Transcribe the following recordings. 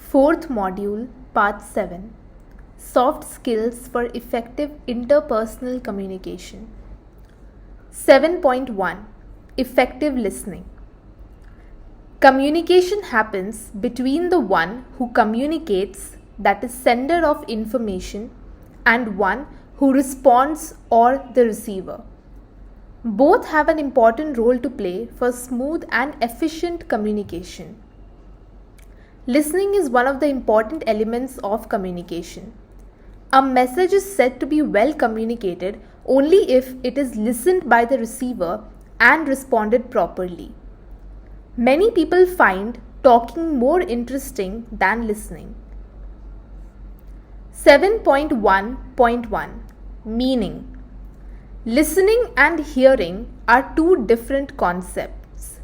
Fourth module, Part 7, Soft Skills for Effective Interpersonal Communication. 7.1, Effective Listening. Communication happens between the one who communicates, that is sender of information, and one who responds or the receiver. Both have an important role to play for smooth and efficient communication. Listening is one of the important elements of communication. A message is said to be well communicated only if it is listened by the receiver and responded properly. Many people find talking more interesting than listening. 7.1.1 Meaning. Listening and hearing are two different concepts.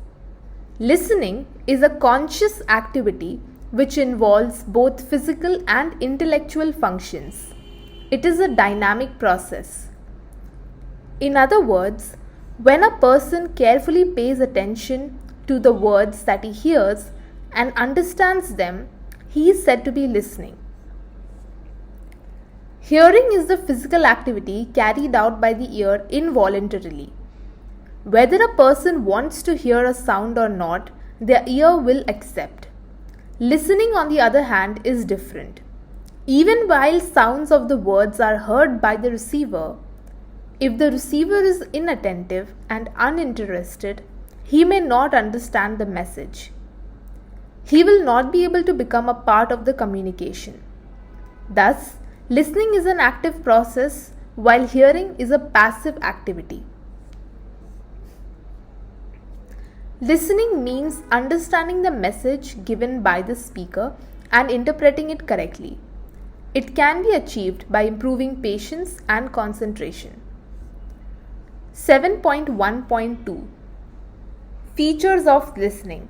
Listening is a conscious activity which involves both physical and intellectual functions. It is a dynamic process. In other words, when a person carefully pays attention to the words that he hears and understands them, he is said to be listening. Hearing is the physical activity carried out by the ear involuntarily. Whether a person wants to hear a sound or not, their ear will accept. Listening, on the other hand, is different. Even while sounds of the words are heard by the receiver, if the receiver is inattentive and uninterested, he may not understand the message. He will not be able to become a part of the communication. Thus, listening is an active process while hearing is a passive activity. Listening means understanding the message given by the speaker and interpreting it correctly. It can be achieved by improving patience and concentration. 7.1.2 Features of listening.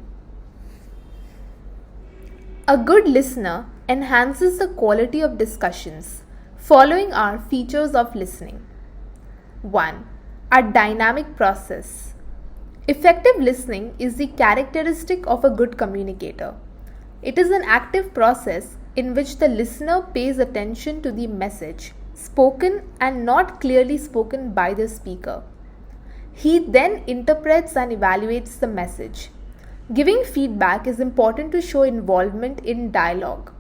A good listener enhances the quality of discussions. Following are features of listening. 1. A dynamic process. Effective listening is the characteristic of a good communicator. It is an active process in which the listener pays attention to the message spoken and not clearly spoken by the speaker. He then interprets and evaluates the message. Giving feedback is important to show involvement in dialogue.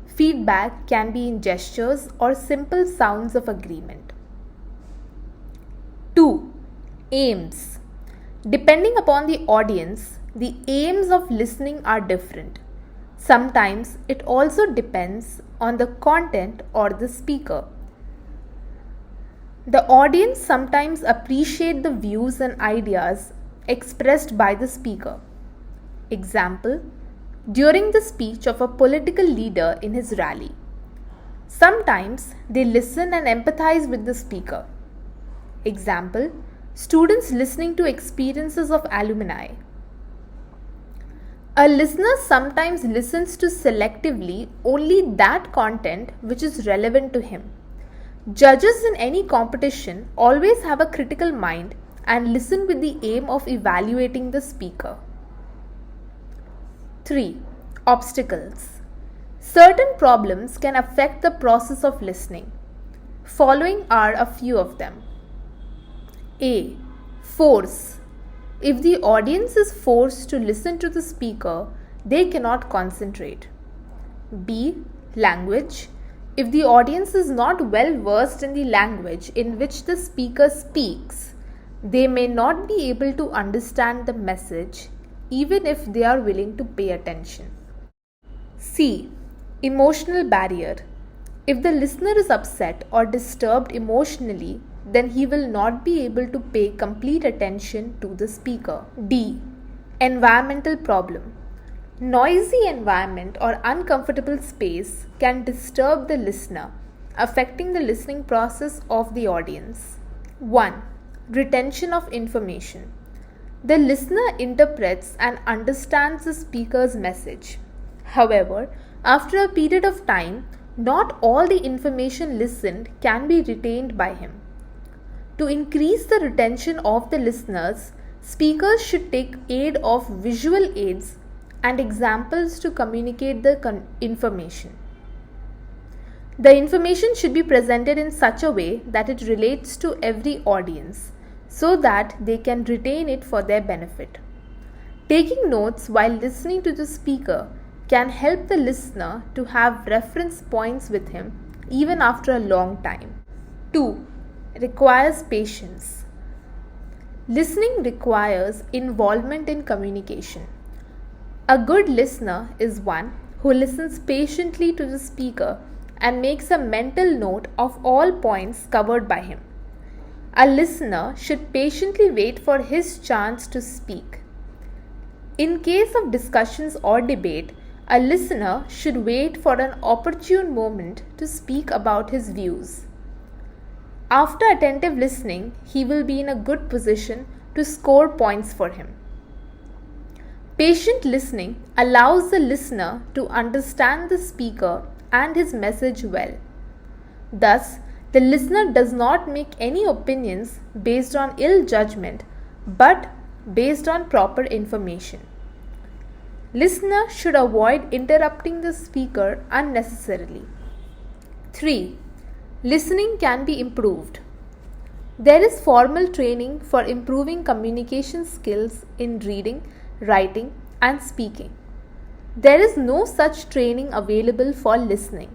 Feedback can be in gestures or simple sounds of agreement. 2. Aims. Depending upon the audience, the aims of listening are different. Sometimes it also depends on the content or the speaker. The audience sometimes appreciate the views and ideas expressed by the speaker. Example, during the speech of a political leader in his rally. Sometimes they listen and empathize with the speaker. Example, students listening to experiences of alumni. A listener sometimes listens to selectively only that content which is relevant to him. Judges in any competition always have a critical mind and listen with the aim of evaluating the speaker. 3. Obstacles. Certain problems can affect the process of listening. Following are a few of them. A. Force. If the audience is forced to listen to the speaker, they cannot concentrate. B. Language. If the audience is not well versed in the language in which the speaker speaks, they may not be able to understand the message even if they are willing to pay attention. C. Emotional barrier. If the listener is upset or disturbed emotionally, then he will not be able to pay complete attention to the speaker. D. Environmental problem. Noisy environment or uncomfortable space can disturb the listener, affecting the listening process of the audience. 1. Retention of information. The listener interprets and understands the speaker's message. However, after a period of time, not all the information listened can be retained by him. To increase the retention of the listeners, speakers should take aid of visual aids and examples to communicate the information. The information should be presented in such a way that it relates to every audience so that they can retain it for their benefit. Taking notes while listening to the speaker can help the listener to have reference points with him even after a long time. 2. Requires patience. Listening requires involvement in communication. A good listener is one who listens patiently to the speaker and makes a mental note of all points covered by him. A listener should patiently wait for his chance to speak. In case of discussions or debate, a listener should wait for an opportune moment to speak about his views. After attentive listening, he will be in a good position to score points for him. Patient listening allows the listener to understand the speaker and his message well. Thus, the listener does not make any opinions based on ill judgment, but based on proper information. Listener should avoid interrupting the speaker unnecessarily. 3. Listening can be improved. There is formal training for improving communication skills in reading, writing, and speaking. There is no such training available for listening.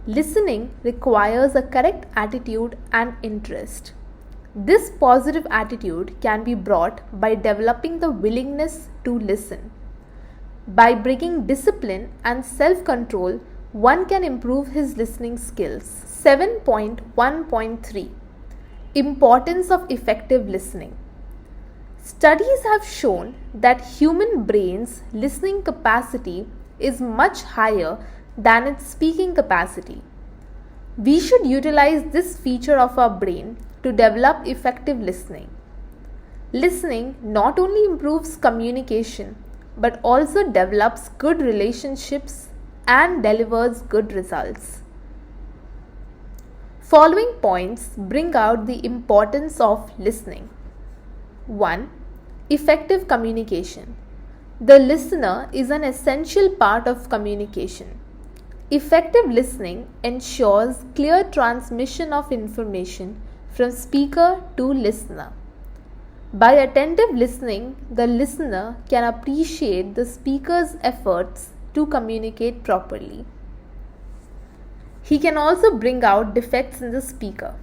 Listening requires a correct attitude and interest. This positive attitude can be brought by developing the willingness to listen. By bringing discipline and self-control, one can improve his listening skills. 7.1.3 Importance of effective listening. Studies have shown that human brain's listening capacity is much higher than its speaking capacity. We should utilize this feature of our brain to develop effective listening. Listening not only improves communication but also develops good relationships and delivers good results. Following points bring out the importance of listening. 1. Effective communication. The listener is an essential part of communication. Effective listening ensures clear transmission of information from speaker to listener. By attentive listening, the listener can appreciate the speaker's efforts to communicate properly. He can also bring out defects in the speaker.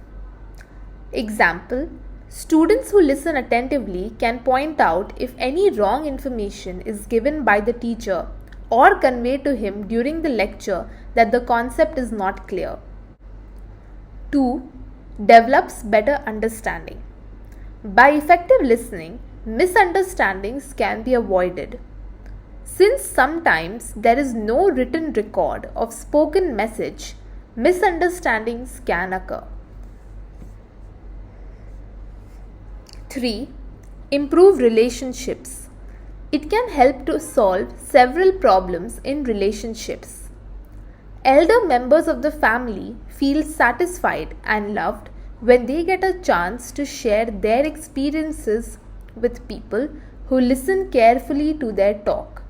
Example: students who listen attentively can point out if any wrong information is given by the teacher or conveyed to him during the lecture that the concept is not clear. 2. Develops better understanding. By effective listening, misunderstandings can be avoided. Since sometimes there is no written record of spoken message, misunderstandings can occur. 3. Improve relationships. It can help to solve several problems in relationships. Elder members of the family feel satisfied and loved when they get a chance to share their experiences with people who listen carefully to their talk.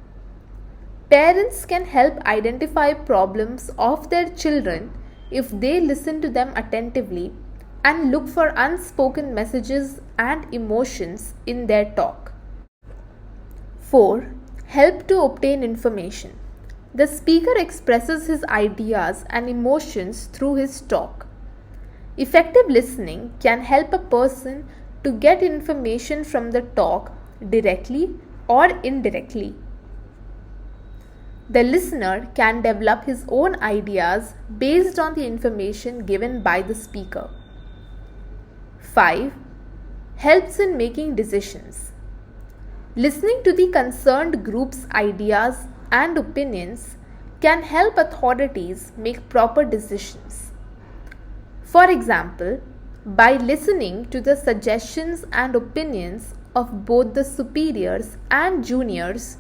Parents can help identify problems of their children if they listen to them attentively and look for unspoken messages and emotions in their talk. 4. Help to obtain information. The speaker expresses his ideas and emotions through his talk. Effective listening can help a person to get information from the talk directly or indirectly. The listener can develop his own ideas based on the information given by the speaker. 5. Helps in making decisions. Listening to the concerned group's ideas and opinions can help authorities make proper decisions. For example, by listening to the suggestions and opinions of both the superiors and juniors,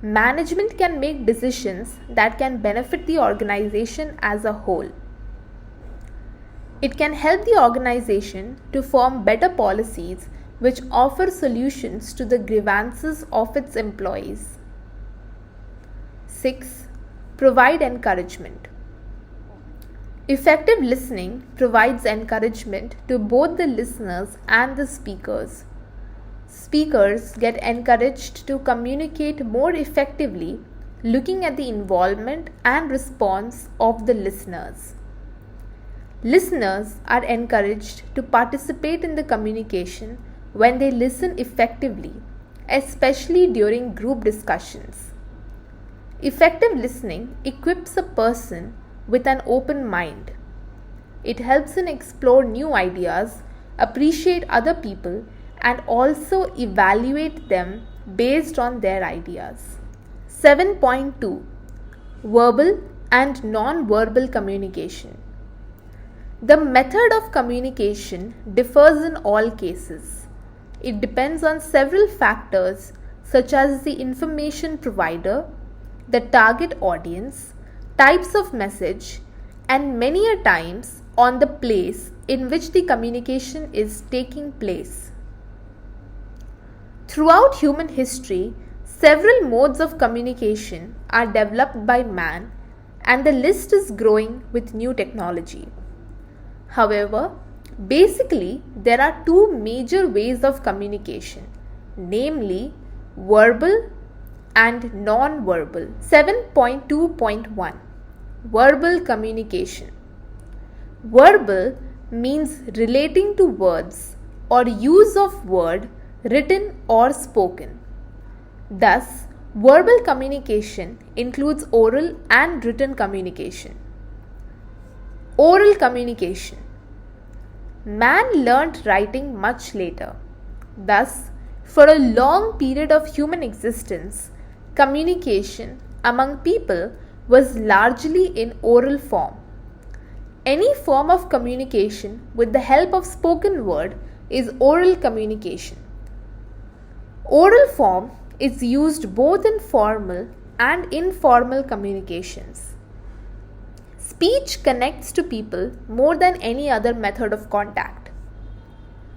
management can make decisions that can benefit the organization as a whole. It can help the organization to form better policies which offer solutions to the grievances of its employees. 6. Provide encouragement. Effective listening provides encouragement to both the listeners and the speakers. Speakers get encouraged to communicate more effectively, looking at the involvement and response of the listeners. Listeners are encouraged to participate in the communication when they listen effectively, especially during group discussions. Effective listening equips a person with an open mind. It helps in explore new ideas, appreciate other people, and also evaluate them based on their ideas. 7.2 Verbal and non-verbal communication. The method of communication differs in all cases. It depends on several factors such as the information provider, the target audience, types of message, and many a times on the place in which the communication is taking place. Throughout human history, several modes of communication are developed by man, and the list is growing with new technology. However, basically there are two major ways of communication, namely verbal and non-verbal. 7.2.1 Verbal communication. Verbal means relating to words or use of word written or spoken. Thus, verbal communication includes oral and written communication. Oral communication. Man learnt writing much later. Thus, for a long period of human existence, communication among people was largely in oral form. Any form of communication with the help of spoken word is oral communication. Oral form is used both in formal and informal communications. Speech connects to people more than any other method of contact.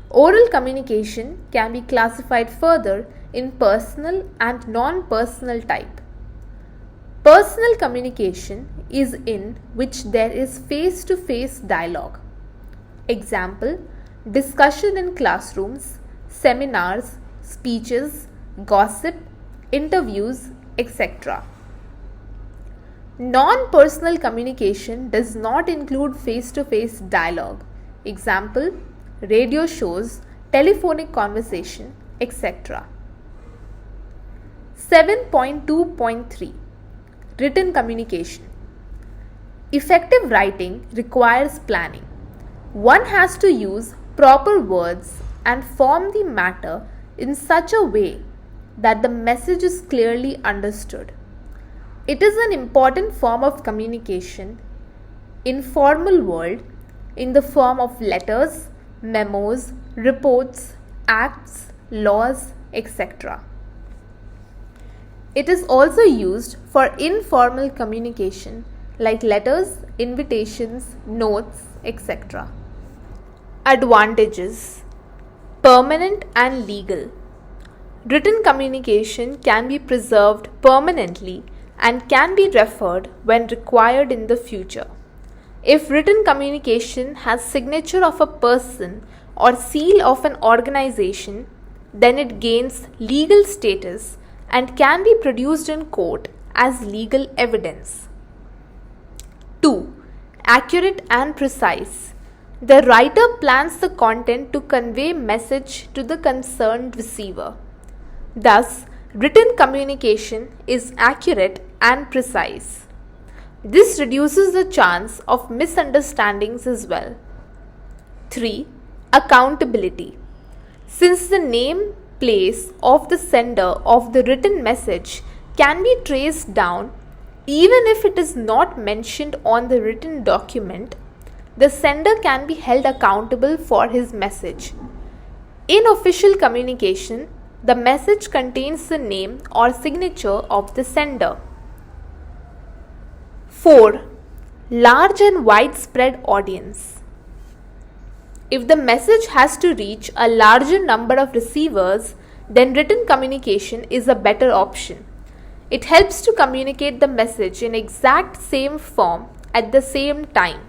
Oral communication can be classified further in personal and non-personal type. Personal communication is in which there is face-to-face dialogue. Example, discussion in classrooms, seminars, speeches, gossip, interviews, etc. Non-personal communication does not include face-to-face dialogue. Example, radio shows, telephonic conversation, etc. 7.2.3 Written communication. Effective writing requires planning. One has to use proper words and form the matter in such a way that the message is clearly understood. It is an important form of communication in formal world in the form of letters, memos, reports, acts, laws, etc. It is also used for informal communication like letters, invitations, notes, etc. Advantages: permanent and legal. Written communication can be preserved permanently and can be referred when required in the future. If written communication has signature of a person or seal of an organization, then it gains legal status and can be produced in court as legal evidence. 2. Accurate and precise. The writer plans the content to convey message to the concerned receiver. Thus, written communication is accurate and precise. This reduces the chance of misunderstandings as well. 3. Accountability. Since the name, place of the sender of the written message can be traced down, even if it is not mentioned on the written document, the sender can be held accountable for his message. In official communication, the message contains the name or signature of the sender. 4. Large and widespread audience. If the message has to reach a larger number of receivers, then written communication is a better option. It helps to communicate the message in exact same form at the same time.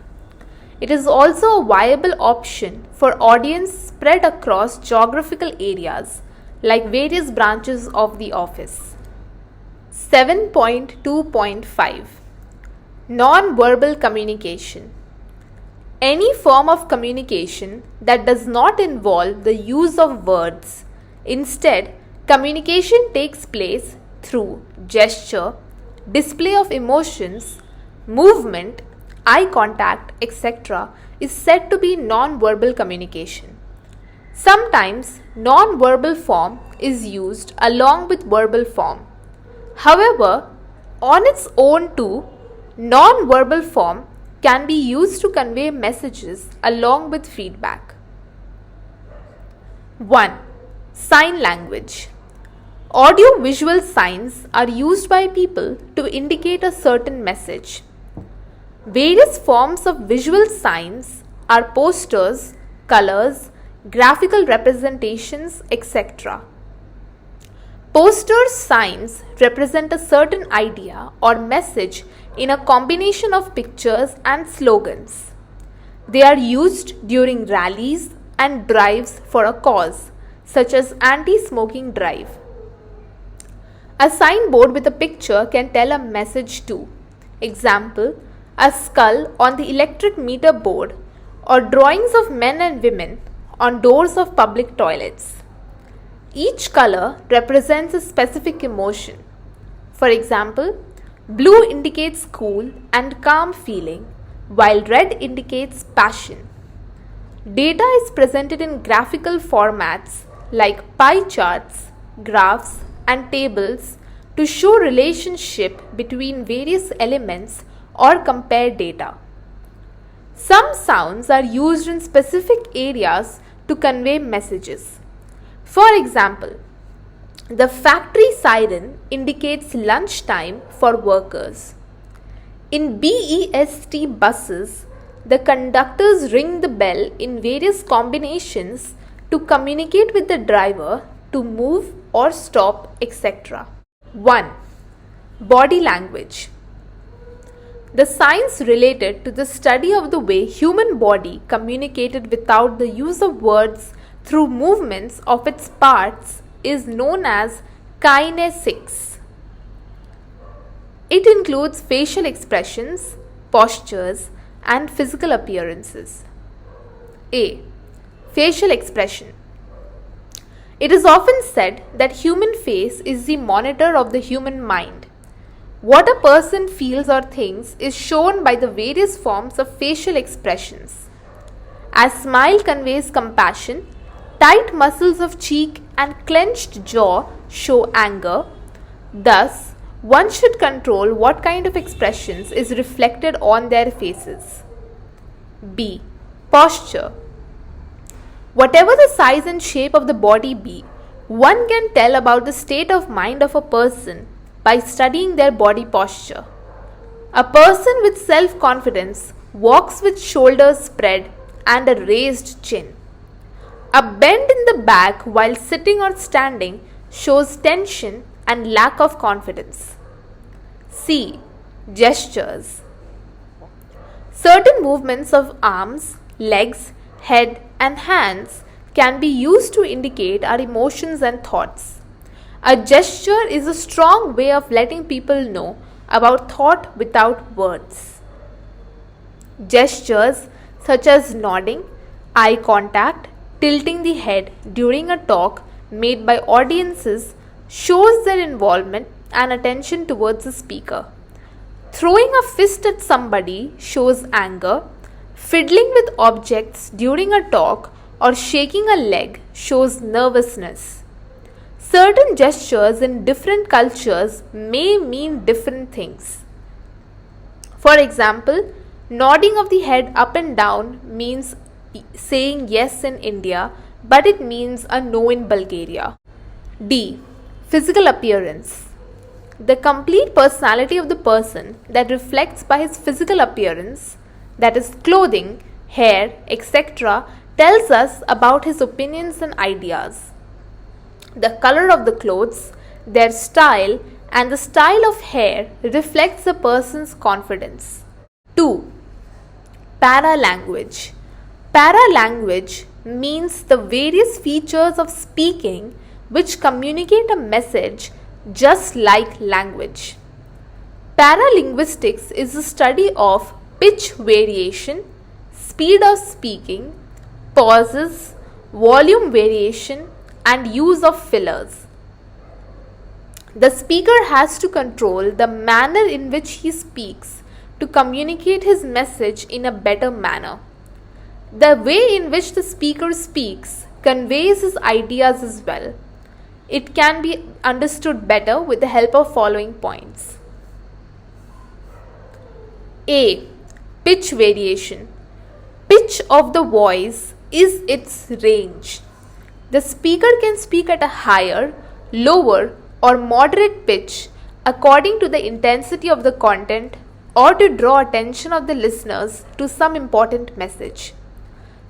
It is also a viable option for audience spread across geographical areas like various branches of the office. 7.2.5 Non-verbal communication. Any form of communication that does not involve the use of words. Instead, communication takes place through gesture, display of emotions, movement, eye contact, etc. is said to be non-verbal communication. Sometimes non-verbal form is used along with verbal form. However, on its own too, non-verbal form can be used to convey messages along with feedback. 1. Sign language. Audio-visual signs are used by people to indicate a certain message. Various forms of visual signs are posters, colors, graphical representations, etc. Poster signs represent a certain idea or message in a combination of pictures and slogans. They are used during rallies and drives for a cause, such as anti-smoking drive. A signboard with a picture can tell a message too. Example, a skull on the electric meter board or drawings of men and women on doors of public toilets. Each color represents a specific emotion. For example, blue indicates cool and calm feeling, while red indicates passion. Data is presented in graphical formats like pie charts, graphs, and tables to show relationship between various elements or compare data. Some sounds are used in specific areas to convey messages. For example, the factory siren indicates lunchtime for workers. In BEST buses, the conductors ring the bell in various combinations to communicate with the driver to move or stop, etc. 1. Body language. The science related to the study of the way human body communicated without the use of words through movements of its parts is known as kinesics. It includes facial expressions, postures, and physical appearances. A. Facial expression. It is often said that human face is the monitor of the human mind. What a person feels or thinks is shown by the various forms of facial expressions. As smile conveys compassion, tight muscles of cheek and clenched jaw show anger. Thus, one should control what kind of expressions is reflected on their faces. B. Posture. Whatever the size and shape of the body be, one can tell about the state of mind of a person by studying their body posture. A person with self-confidence walks with shoulders spread and a raised chin. A bend in the back while sitting or standing shows tension and lack of confidence. C. Gestures. Certain movements of arms, legs, head, and hands can be used to indicate our emotions and thoughts. A gesture is a strong way of letting people know about thought without words. Gestures such as nodding, eye contact, tilting the head during a talk made by audiences shows their involvement and attention towards the speaker. Throwing a fist at somebody shows anger. Fiddling with objects during a talk or shaking a leg shows nervousness. Certain gestures in different cultures may mean different things. For example, nodding of the head up and down means saying yes in India, but it means a no in Bulgaria. D. Physical appearance. The complete personality of the person that reflects by his physical appearance, that is clothing, hair, etc., tells us about his opinions and ideas. The color of the clothes, their style, and the style of hair reflects the person's confidence. 2. Paralanguage. Paralanguage means the various features of speaking which communicate a message just like language. Paralinguistics is the study of pitch variation, speed of speaking, pauses, volume variation, and use of fillers. The speaker has to control the manner in which he speaks to communicate his message in a better manner. The way in which the speaker speaks conveys his ideas as well. It can be understood better with the help of following points. A. Pitch variation. Pitch of the voice is its range. The speaker can speak at a higher, lower, or moderate pitch according to the intensity of the content or to draw attention of the listeners to some important message.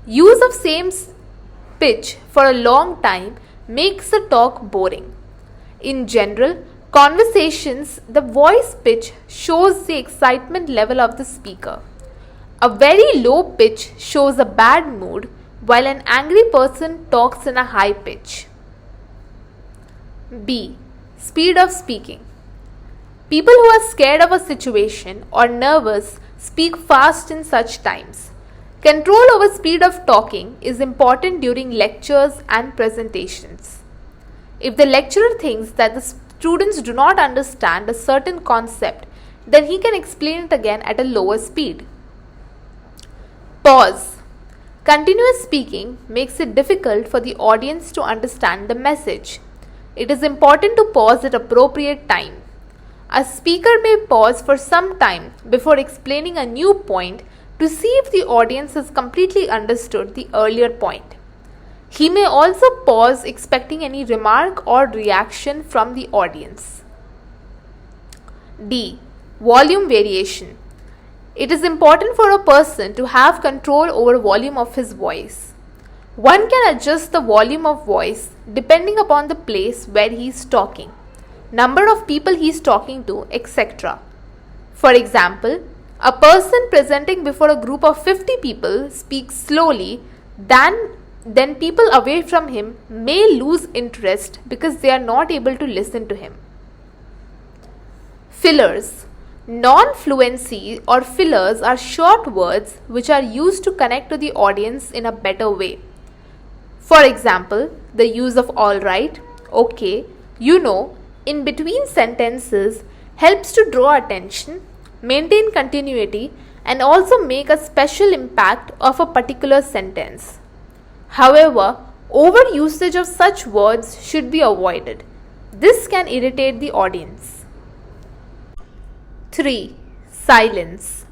Use of same pitch for a long time makes the talk boring. In general, conversations, the voice pitch shows the excitement level of the speaker. A very low pitch shows a bad mood, while an angry person talks in a high pitch. B. Speed of speaking. People who are scared of a situation or nervous speak fast in such times. Control over speed of talking is important during lectures and presentations. If the lecturer thinks that the students do not understand a certain concept, then he can explain it again at a lower speed. Pause. Continuous speaking makes it difficult for the audience to understand the message. It is important to pause at appropriate time. A speaker may pause for some time before explaining a new point to see if the audience has completely understood the earlier point. He may also pause expecting any remark or reaction from the audience. D. Volume variation. It is important for a person to have control over volume of his voice. One can adjust the volume of voice depending upon the place where he is talking, number of people he is talking to, etc. For example, a person presenting before a group of 50 people speaks slowly, then people away from him may lose interest because they are not able to listen to him. Fillers. Non-fluency or fillers are short words which are used to connect to the audience in a better way. For example, the use of alright, okay, you know, in between sentences helps to draw attention, maintain continuity, and also make a special impact of a particular sentence. However, overusage of such words should be avoided. This can irritate the audience. 3. Silence.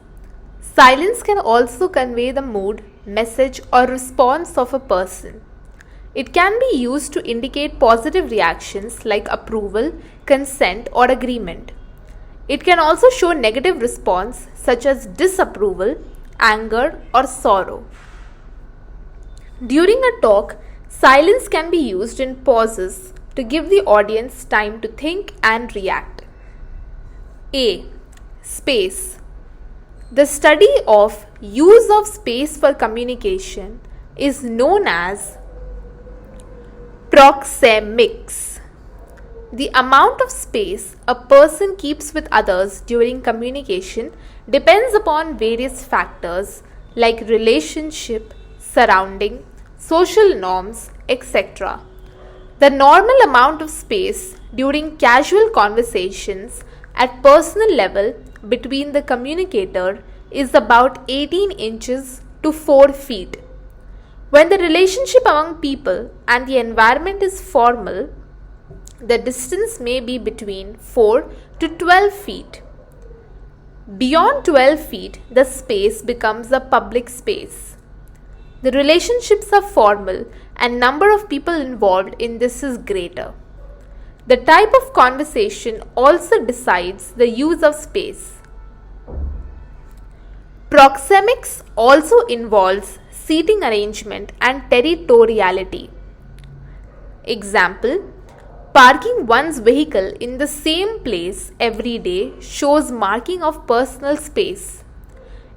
Silence can also convey the mood, message, or response of a person. It can be used to indicate positive reactions like approval, consent, or agreement. It can also show negative response such as disapproval, anger, or sorrow. During a talk, silence can be used in pauses to give the audience time to think and react. A. Space. The study of use of space for communication is known as proxemics. The amount of space a person keeps with others during communication depends upon various factors like relationship, surrounding, social norms, etc. The normal amount of space during casual conversations at personal level between the communicator is about 18 inches to 4 feet. When the relationship among people and the environment is formal, the distance may be between 4 to 12 feet. Beyond 12 feet, the space becomes a public space. The relationships are formal and number of people involved in this is greater. The type of conversation also decides the use of space. Proxemics also involves seating arrangement and territoriality. Example, Parking one's vehicle in the same place every day shows marking of personal space.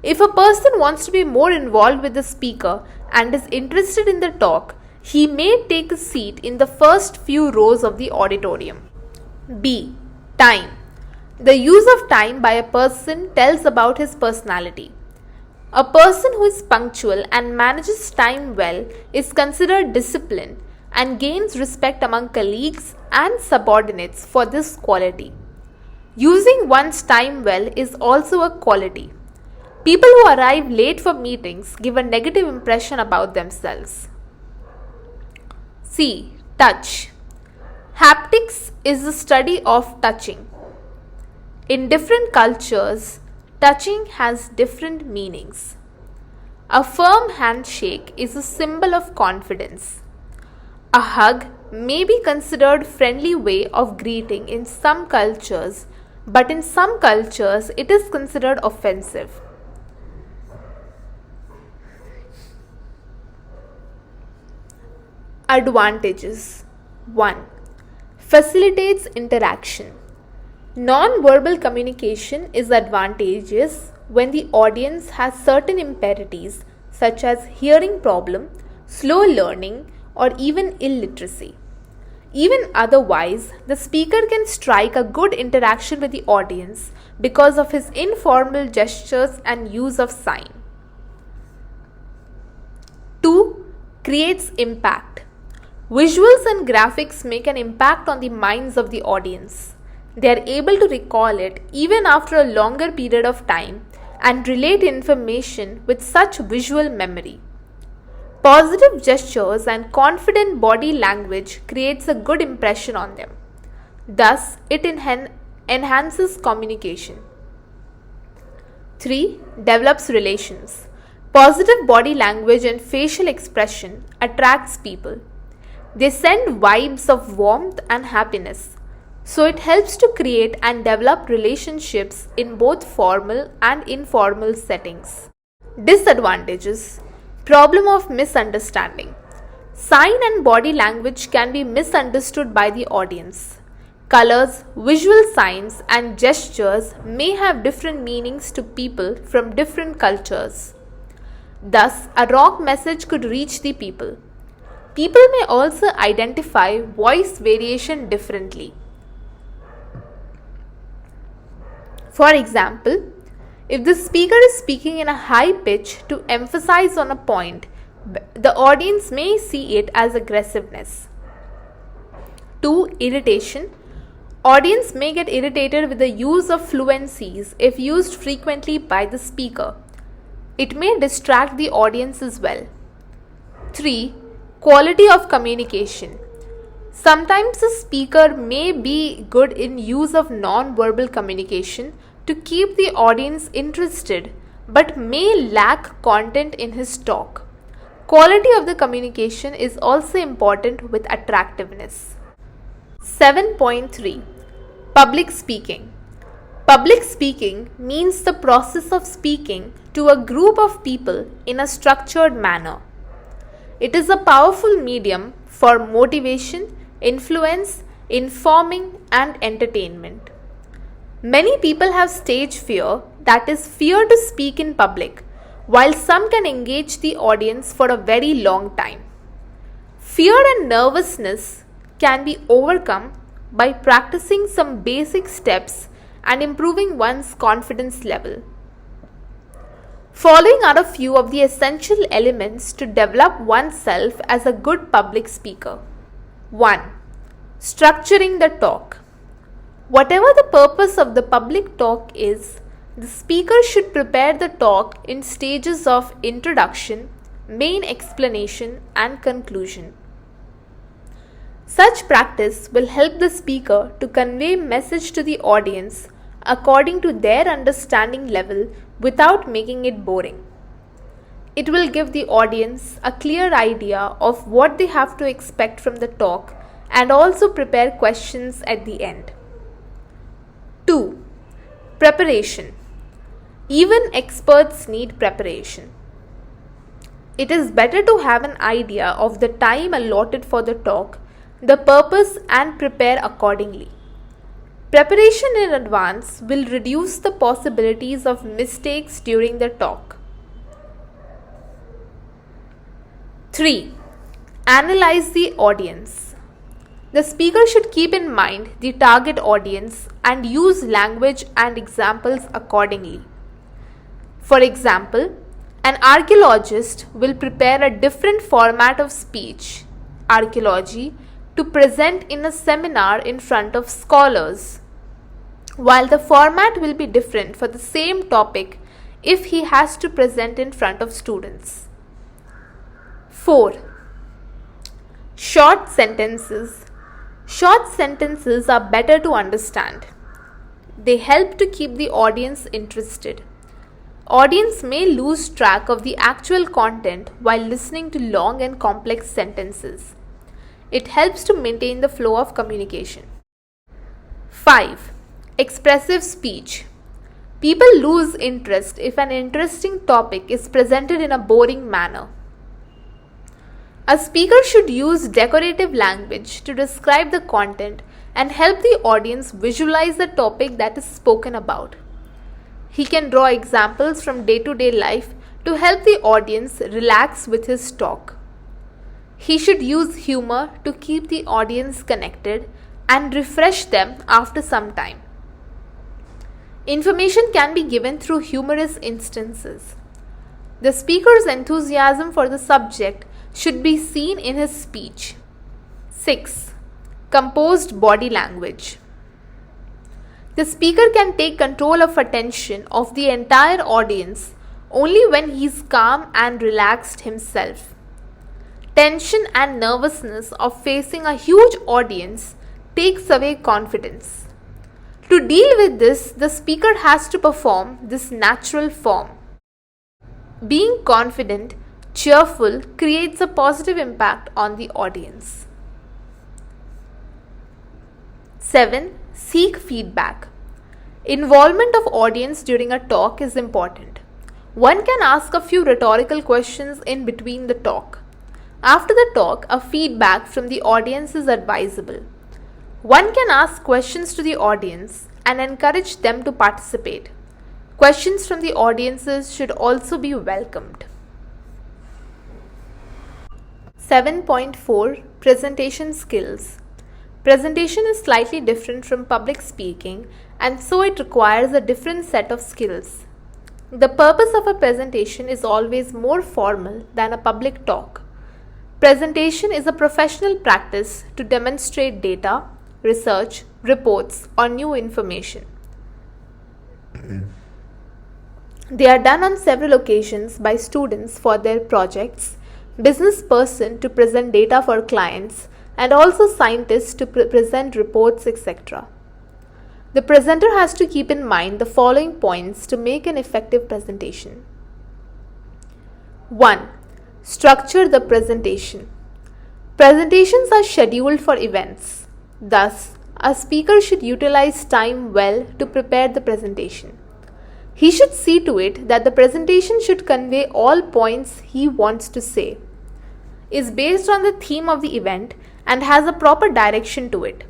If a person wants to be more involved with the speaker and is interested in the talk, he may take a seat in the first few rows of the auditorium. B. Time. The use of time by a person tells about his personality. A person who is punctual and manages time well is considered disciplined and gains respect among colleagues and subordinates for this quality. Using one's time well is also a quality. People who arrive late for meetings give a negative impression about themselves. C. Touch. Haptics is the study of touching. In different cultures, touching has different meanings. A firm handshake is a symbol of confidence. A hug may be considered a friendly way of greeting in some cultures, but in some cultures it is considered offensive. Advantages. 1. Facilitates interaction. Non-verbal communication is advantageous when the audience has certain impairments such as hearing problem, slow learning, or even illiteracy. Even otherwise, the speaker can strike a good interaction with the audience because of his informal gestures and use of sign. 2. Creates impact. Visuals and graphics make an impact on the minds of the audience. They are able to recall it even after a longer period of time and relate information with such visual memory. Positive gestures and confident body language creates a good impression on them. Thus, it enhances communication. 3. Develops relations. Positive body language and facial expression attracts people. They send vibes of warmth and happiness. So it helps to create and develop relationships in both formal and informal settings. Disadvantages. Problem of misunderstanding. Sign and body language can be misunderstood by the audience. Colors, visual signs, and gestures may have different meanings to people from different cultures. Thus, a wrong message could reach the people. People may also identify voice variation differently. For example, if the speaker is speaking in a high pitch to emphasize on a point, the audience may see it as aggressiveness. 2. Irritation. Audience may get irritated with the use of fluencies if used frequently by the speaker. It may distract the audience as well. 3. Quality of communication. Sometimes the speaker may be good in use of non-verbal communication to keep the audience interested, but may lack content in his talk. Quality of the communication is also important with attractiveness. 7.3. Public speaking. Public speaking means the process of speaking to a group of people in a structured manner. It is a powerful medium for motivation, influence, informing, and entertainment. Many people have stage fear, that is, fear to speak in public, while some can engage the audience for a very long time. Fear and nervousness can be overcome by practicing some basic steps and improving one's confidence level. Following are a few of the essential elements to develop oneself as a good public speaker. 1. Structuring the talk. Whatever the purpose of the public talk is, the speaker should prepare the talk in stages of introduction, main explanation, and conclusion. Such practice will help the speaker to convey message to the audience according to their understanding level without making it boring. It will give the audience a clear idea of what they have to expect from the talk and also prepare questions at the end. 2. Preparation. Even experts need preparation. It is better to have an idea of the time allotted for the talk the purpose and prepare accordingly. Preparation in advance will reduce the possibilities of mistakes during the talk. 3. Analyze the audience. The speaker should keep in mind the target audience and use language and examples accordingly. For example, an archaeologist will prepare a different format of speech, archaeology, to present in a seminar in front of scholars, while the format will be different for the same topic if he has to present in front of students. 4. Short sentences. Short sentences are better to understand. They help to keep the audience interested. Audience may lose track of the actual content while listening to long and complex sentences. It helps to maintain the flow of communication. 5. Expressive speech. People lose interest if an interesting topic is presented in a boring manner. A speaker should use decorative language to describe the content and help the audience visualize the topic that is spoken about. He can draw examples from day-to-day life to help the audience relax with his talk. He should use humor to keep the audience connected and refresh them after some time. Information can be given through humorous instances. The speaker's enthusiasm for the subject should be seen in his speech. 6. Composed body language. The speaker can take control of attention of the entire audience only when he is calm and relaxed himself. Tension and nervousness of facing a huge audience takes away confidence. To deal with this, the speaker has to perform this natural form. Being confident, cheerful creates a positive impact on the audience. 7. Seek feedback. Involvement of audience during a talk is important. One can ask a few rhetorical questions in between the talk. After the talk, a feedback from the audience is advisable. One can ask questions to the audience and encourage them to participate. Questions from the audiences should also be welcomed. 7.4 Presentation skills. Presentation is slightly different from public speaking, and so it requires a different set of skills. The purpose of a presentation is always more formal than a public talk. Presentation is a professional practice to demonstrate data, research, reports, or new information. They are done on several occasions by students for their projects, business person to present data for clients, and also scientists to present reports, etc. The presenter has to keep in mind the following points to make an effective presentation. 1. Structure the presentation. Presentations are scheduled for events. Thus, a speaker should utilize time well to prepare the presentation. He should see to it that the presentation should convey all points he wants to say, is based on the theme of the event, and has a proper direction to it.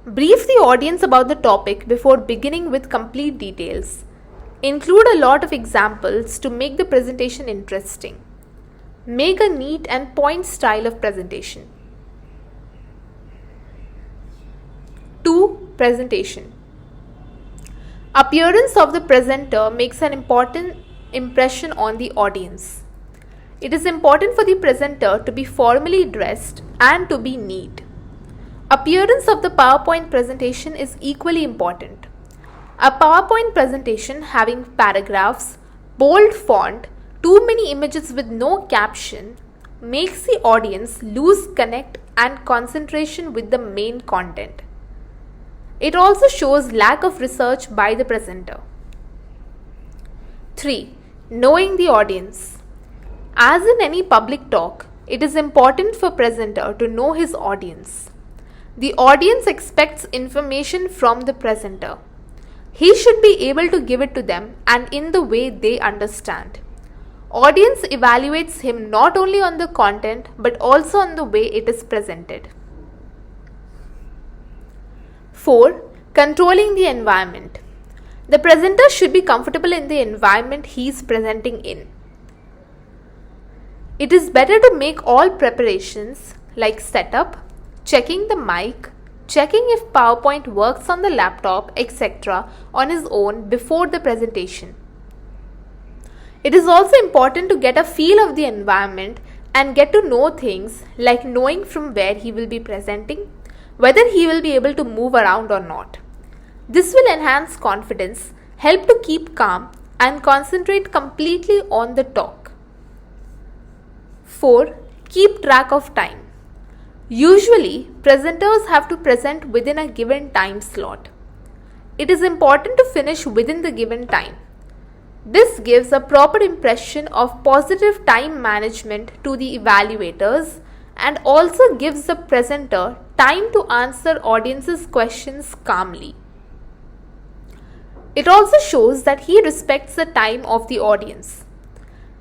Brief the audience about the topic before beginning with complete details. Include a lot of examples to make the presentation interesting. Make a neat and point style of presentation. 2. Presentation. Appearance of the presenter makes an important impression on the audience. It is important for the presenter to be formally dressed and to be neat. Appearance of the PowerPoint presentation is equally important. A PowerPoint presentation having paragraphs, bold font, too many images with no caption makes the audience lose connect and concentration with the main content. It also shows lack of research by the presenter. 3. Knowing the audience. As in any public talk, it is important for presenter to know his audience. The audience expects information from the presenter. He should be able to give it to them and in the way they understand. Audience evaluates him not only on the content but also on the way it is presented. 4. Controlling the environment. The presenter should be comfortable in the environment he is presenting in. It is better to make all preparations like setup, checking the mic, checking if PowerPoint works on the laptop, etc. on his own before the presentation. It is also important to get a feel of the environment and get to know things like knowing from where he will be presenting, whether he will be able to move around or not. This will enhance confidence, help to keep calm, and concentrate completely on the talk. 4. Keep track of time. Usually, presenters have to present within a given time slot. It is important to finish within the given time. This gives a proper impression of positive time management to the evaluators and also gives the presenter time to answer audience's questions calmly. It also shows that he respects the time of the audience.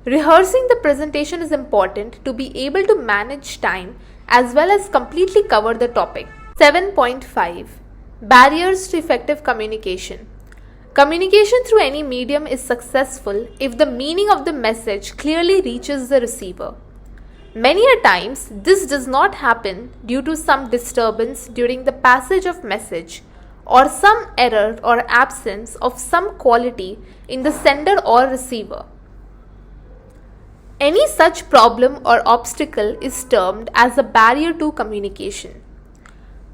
Rehearsing the presentation is important to be able to manage time as well as completely cover the topic. 7.5. Barriers to effective communication. Communication through any medium is successful if the meaning of the message clearly reaches the receiver. Many a times, this does not happen due to some disturbance during the passage of message or some error or absence of some quality in the sender or receiver. Any such problem or obstacle is termed as a barrier to communication.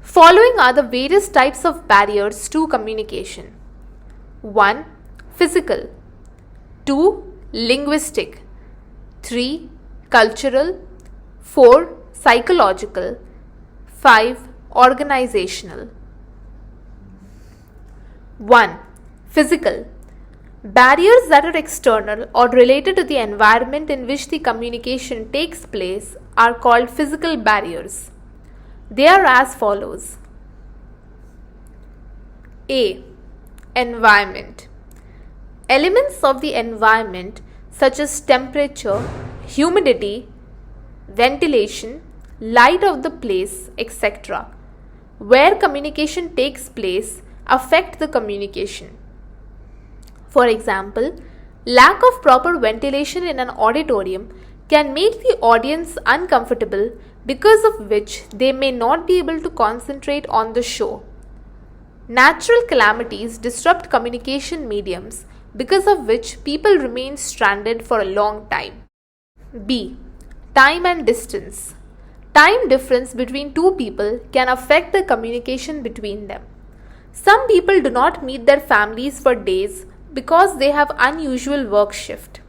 Following are the various types of barriers to communication. 1. Physical. 2. Linguistic. 3. Cultural. 4. Psychological. 5. Organizational. 1. Physical. Barriers that are external or related to the environment in which the communication takes place are called physical barriers. They are as follows. A. Environment. Elements of the environment such as temperature, humidity, ventilation, light of the place, etc., where communication takes place affect the communication. For example, lack of proper ventilation in an auditorium can make the audience uncomfortable, because of which they may not be able to concentrate on the show. Natural calamities disrupt communication mediums, because of which people remain stranded for a long time. B. Time and distance. Time difference between two people can affect the communication between them. Some people do not meet their families for days because they have unusual work shift.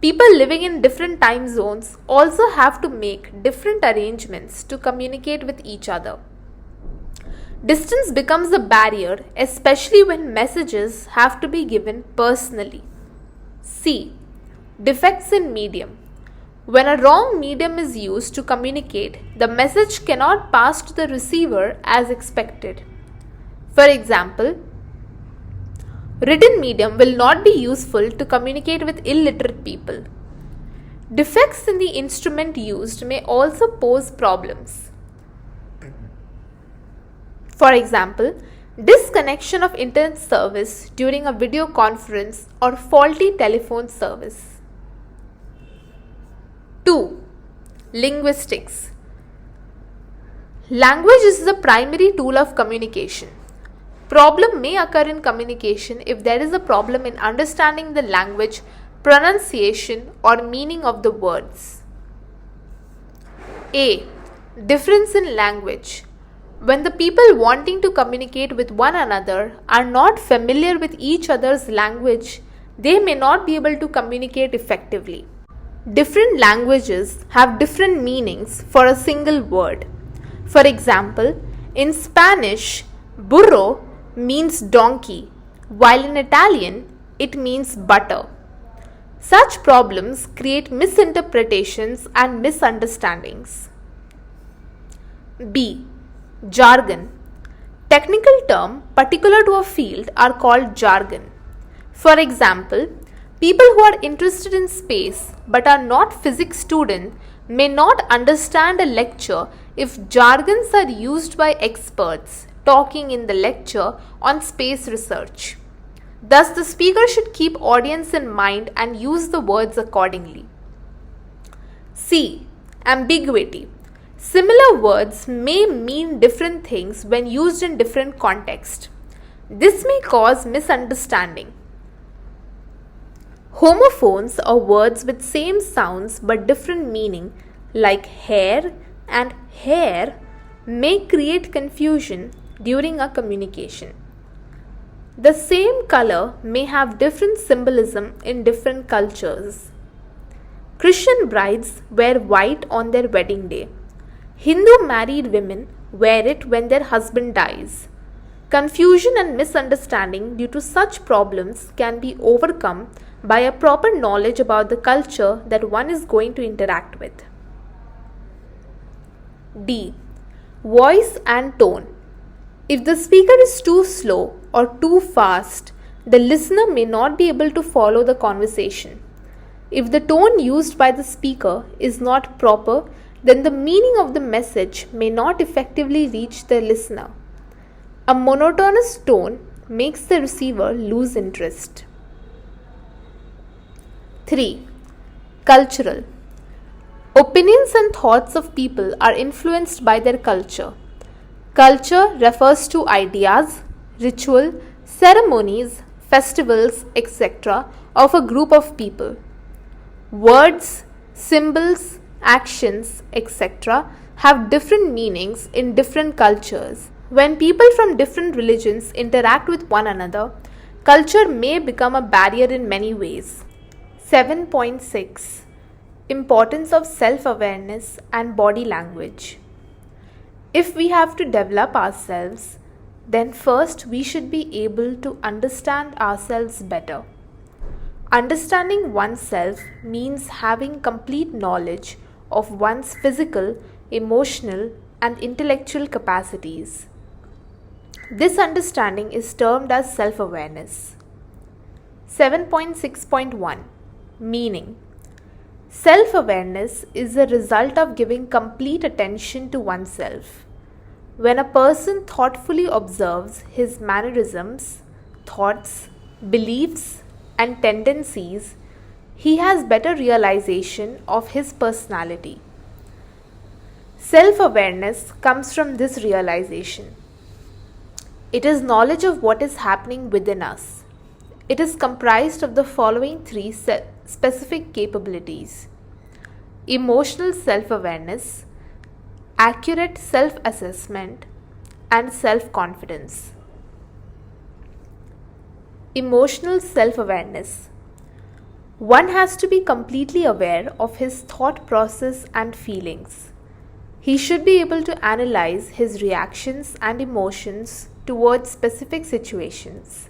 People living in different time zones also have to make different arrangements to communicate with each other. Distance becomes a barrier, especially when messages have to be given personally. C. Defects in medium. When a wrong medium is used to communicate, the message cannot pass to the receiver as expected. For example, written medium will not be useful to communicate with illiterate people. Defects in the instrument used may also pose problems. For example, disconnection of internet service during a video conference or faulty telephone service. 2. Linguistics. Language is the primary tool of communication. Problem may occur in communication if there is a problem in understanding the language, pronunciation, or meaning of the words. A. Difference in language. When the people wanting to communicate with one another are not familiar with each other's language, they may not be able to communicate effectively. Different languages have different meanings for a single word. For example, in Spanish, burro means donkey, while in Italian, it means butter. Such problems create misinterpretations and misunderstandings. B. Jargon. Technical terms particular to a field are called jargon. For example, People who are interested in space but are not physics students may not understand a lecture if jargons are used by experts talking in the lecture on space research. Thus, the speaker should keep audience in mind and use the words accordingly. C. Ambiguity. Similar words may mean different things when used in different contexts. This may cause misunderstanding. Homophones are words with same sounds but different meaning, like hair and hair, may create confusion during a communication. The same color may have different symbolism in different cultures. Christian brides wear white on their wedding day. Hindu married women wear it when their husband dies. Confusion and misunderstanding due to such problems can be overcome by a proper knowledge about the culture that one is going to interact with. D. Voice and tone. If the speaker is too slow or too fast, the listener may not be able to follow the conversation. If the tone used by the speaker is not proper, then the meaning of the message may not effectively reach the listener. A monotonous tone makes the receiver lose interest. 3. Cultural. Opinions and thoughts of people are influenced by their culture. Culture refers to ideas, ritual, ceremonies, festivals, etc. of a group of people. Words, symbols, actions, etc. have different meanings in different cultures. When people from different religions interact with one another, culture may become a barrier in many ways. 7.6. Importance of self-awareness and body language. If we have to develop ourselves, then first we should be able to understand ourselves better. Understanding oneself means having complete knowledge of one's physical, emotional, and intellectual capacities. This understanding is termed as self-awareness. 7.6.1. Meaning. Self-awareness is the result of giving complete attention to oneself. When a person thoughtfully observes his mannerisms, thoughts, beliefs, and tendencies, he has better realization of his personality. Self-awareness comes from this realization. It is knowledge of what is happening within us. It is comprised of the following three specific capabilities: emotional self-awareness, accurate self-assessment, and self-confidence. Emotional self-awareness. One has to be completely aware of his thought process and feelings. He should be able to analyze his reactions and emotions towards specific situations.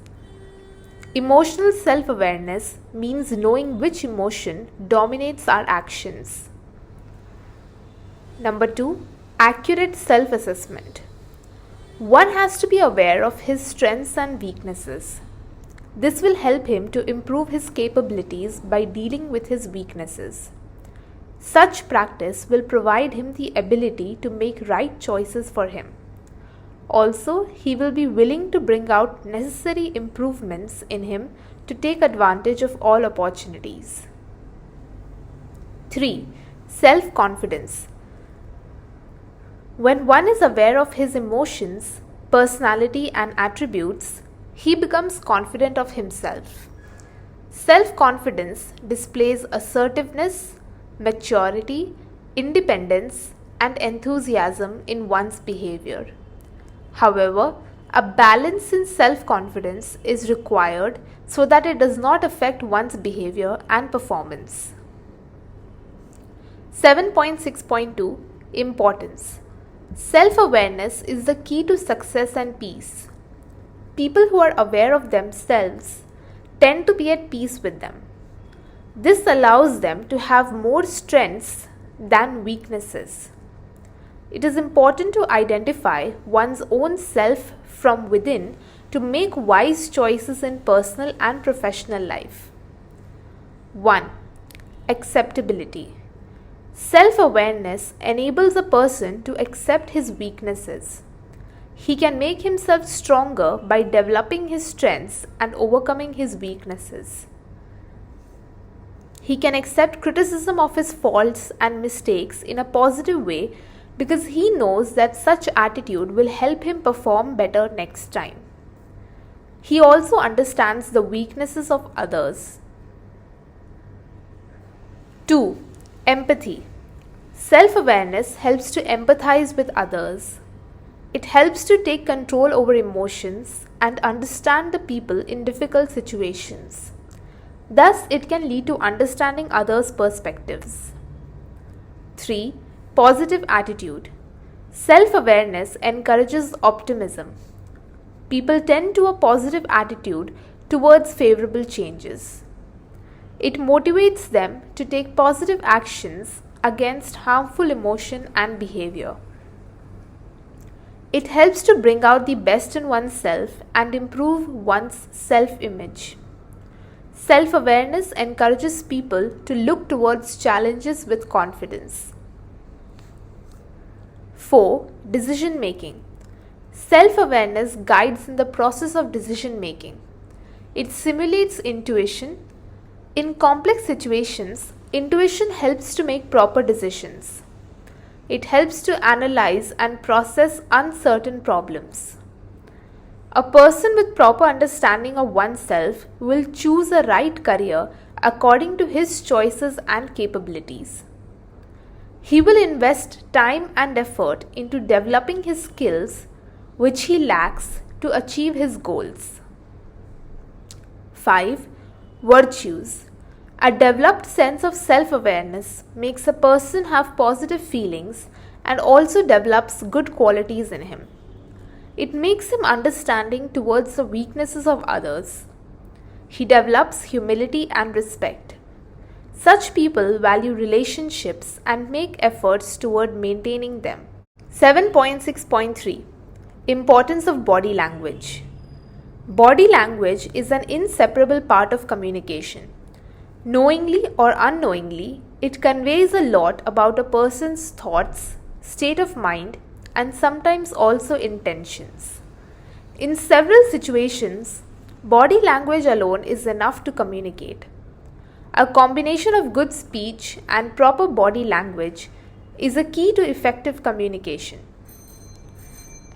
Emotional self-awareness means knowing which emotion dominates our actions. Number 2, accurate self-assessment. One has to be aware of his strengths and weaknesses. This will help him to improve his capabilities by dealing with his weaknesses. Such practice will provide him the ability to make right choices for him. Also, he will be willing to bring out necessary improvements in him to take advantage of all opportunities. 3. Self-confidence. When one is aware of his emotions, personality, and attributes, he becomes confident of himself. Self-confidence displays assertiveness, maturity, independence, and enthusiasm in one's behavior. However, a balance in self-confidence is required so that it does not affect one's behavior and performance. 7.6.2 Importance. Self-awareness is the key to success and peace. People who are aware of themselves tend to be at peace with them. This allows them to have more strengths than weaknesses. It is important to identify one's own self from within to make wise choices in personal and professional life. 1. Acceptability. Self-awareness enables a person to accept his weaknesses. He can make himself stronger by developing his strengths and overcoming his weaknesses. He can accept criticism of his faults and mistakes in a positive way because he knows that such attitude will help him perform better next time. He also understands the weaknesses of others. 2. Empathy. Self-awareness helps to empathize with others. It helps to take control over emotions and understand the people in difficult situations. Thus, it can lead to understanding others' perspectives. 3. Positive attitude. Self-awareness encourages optimism. People tend to a positive attitude towards favorable changes. It motivates them to take positive actions against harmful emotion and behavior. It helps to bring out the best in oneself and improve one's self-image. Self-awareness encourages people to look towards challenges with confidence. 4. Decision-making. Self-awareness guides in the process of decision-making. It simulates intuition. In complex situations, intuition helps to make proper decisions. It helps to analyze and process uncertain problems. A person with proper understanding of oneself will choose a right career according to his choices and capabilities. He will invest time and effort into developing his skills which he lacks to achieve his goals. 5. Virtues. A developed sense of self-awareness makes a person have positive feelings and also develops good qualities in him. It makes him understanding towards the weaknesses of others. He develops humility and respect. Such people value relationships and make efforts toward maintaining them. 7.6.3. Importance of body language. Body language is an inseparable part of communication. Knowingly or unknowingly, it conveys a lot about a person's thoughts, state of mind, and sometimes also intentions. In several situations, body language alone is enough to communicate. A combination of good speech and proper body language is a key to effective communication.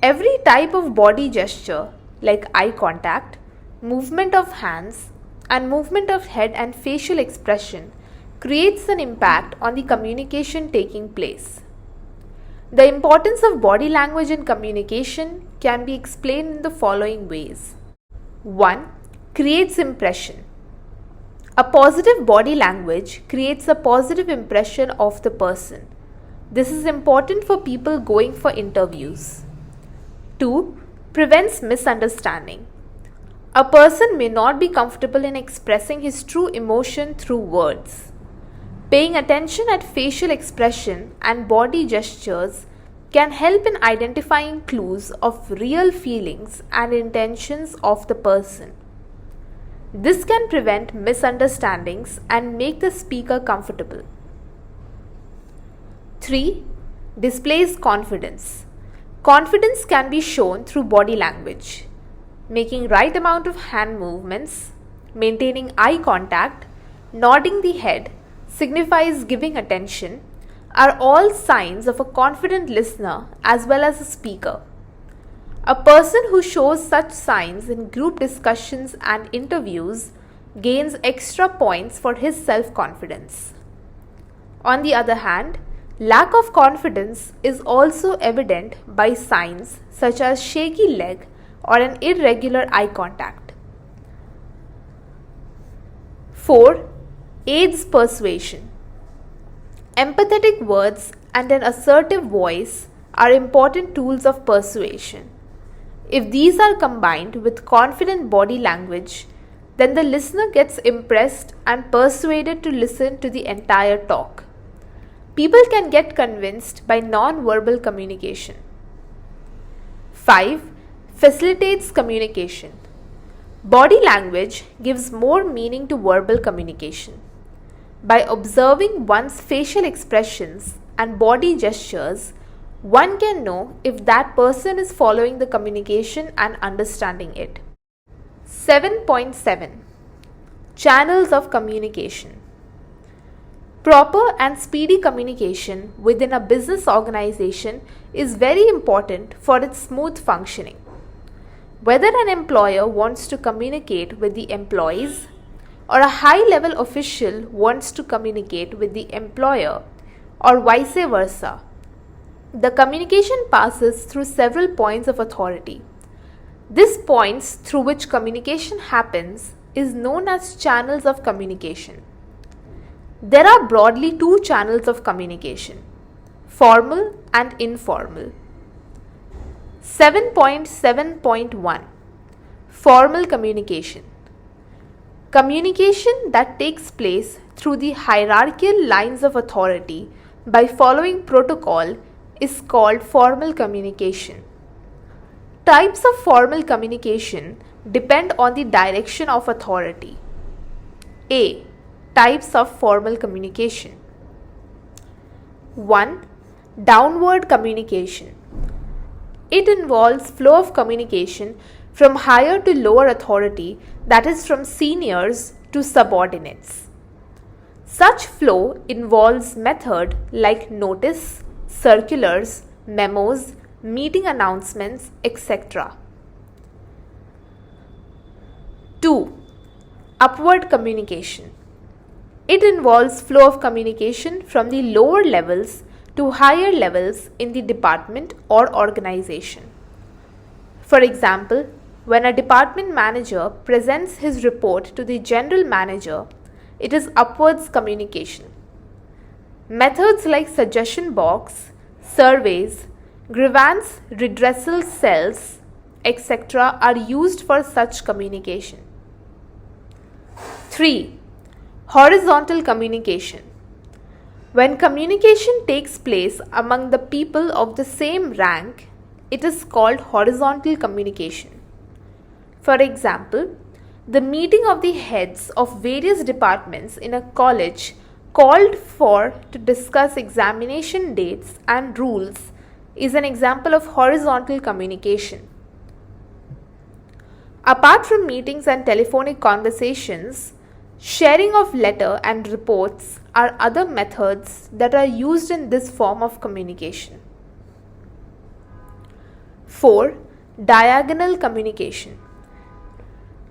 Every type of body gesture, like eye contact, movement of hands, and movement of head and facial expression, creates an impact on the communication taking place. The importance of body language in communication can be explained in the following ways. 1. Creates impression. A positive body language creates a positive impression of the person. This is important for people going for interviews. 2. Prevents misunderstanding. A person may not be comfortable in expressing his true emotion through words. Paying attention at facial expression and body gestures can help in identifying clues of real feelings and intentions of the person. This can prevent misunderstandings and make the speaker comfortable. 3. Displays confidence. Confidence can be shown through body language. Making right amount of hand movements, maintaining eye contact, nodding the head signifies giving attention, are all signs of a confident listener as well as a speaker. A person who shows such signs in group discussions and interviews gains extra points for his self-confidence. On the other hand, lack of confidence is also evident by signs such as shaky leg or an irregular eye contact. 4. Aids Persuasion. Empathetic words and an assertive voice are important tools of persuasion. If these are combined with confident body language, then the listener gets impressed and persuaded to listen to the entire talk. People can get convinced by non-verbal communication. 5. Facilitates communication. Body language gives more meaning to verbal communication. By observing one's facial expressions and body gestures, one can know if that person is following the communication and understanding it. 7.7 Channels of communication. Proper and speedy communication within a business organization is very important for its smooth functioning. Whether an employer wants to communicate with the employees or a high-level official wants to communicate with the employer or vice versa, the communication passes through several points of authority. These points through which communication happens is known as channels of communication. There are broadly two channels of communication, formal and informal. 7.7.1 Formal communication. Communication that takes place through the hierarchical lines of authority by following protocol is called formal communication. Types of formal communication depend on the direction of authority. A. Types of formal communication. 1. Downward communication. It involves flow of communication from higher to lower authority, that is from seniors to subordinates. Such flow involves method like notice, circulars, memos, meeting announcements, etc. 2. Upward communication. It involves flow of communication from the lower levels to higher levels in the department or organization. For example, when a department manager presents his report to the general manager, it is upwards communication. Methods like suggestion box, surveys, grievance redressal cells, etc. are used for such communication. 3. Horizontal communication. When communication takes place among the people of the same rank, it is called horizontal communication. For example, the meeting of the heads of various departments in a college called for to discuss examination dates and rules is an example of horizontal communication. Apart from meetings and telephonic conversations, sharing of letter and reports are other methods that are used in this form of communication. 4. Diagonal communication.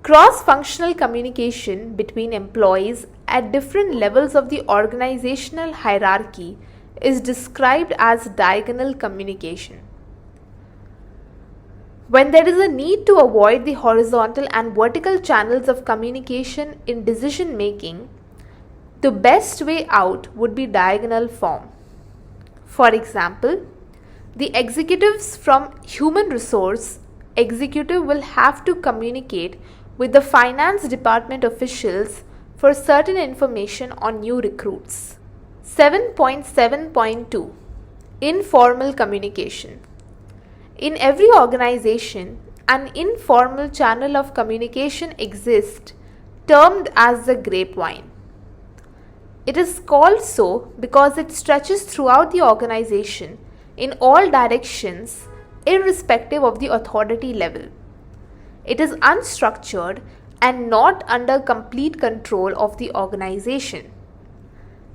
Cross-functional communication between employees at different levels of the organizational hierarchy is described as diagonal communication. When there is a need to avoid the horizontal and vertical channels of communication in decision making, the best way out would be diagonal form. For example, the executives from human resource executive will have to communicate with the finance department officials for certain information on new recruits. 7.7.2 Informal communication. In every organization, an informal channel of communication exists, termed as the grapevine. It is called so because it stretches throughout the organization in all directions, irrespective of the authority level. It is unstructured and not under complete control of the organization.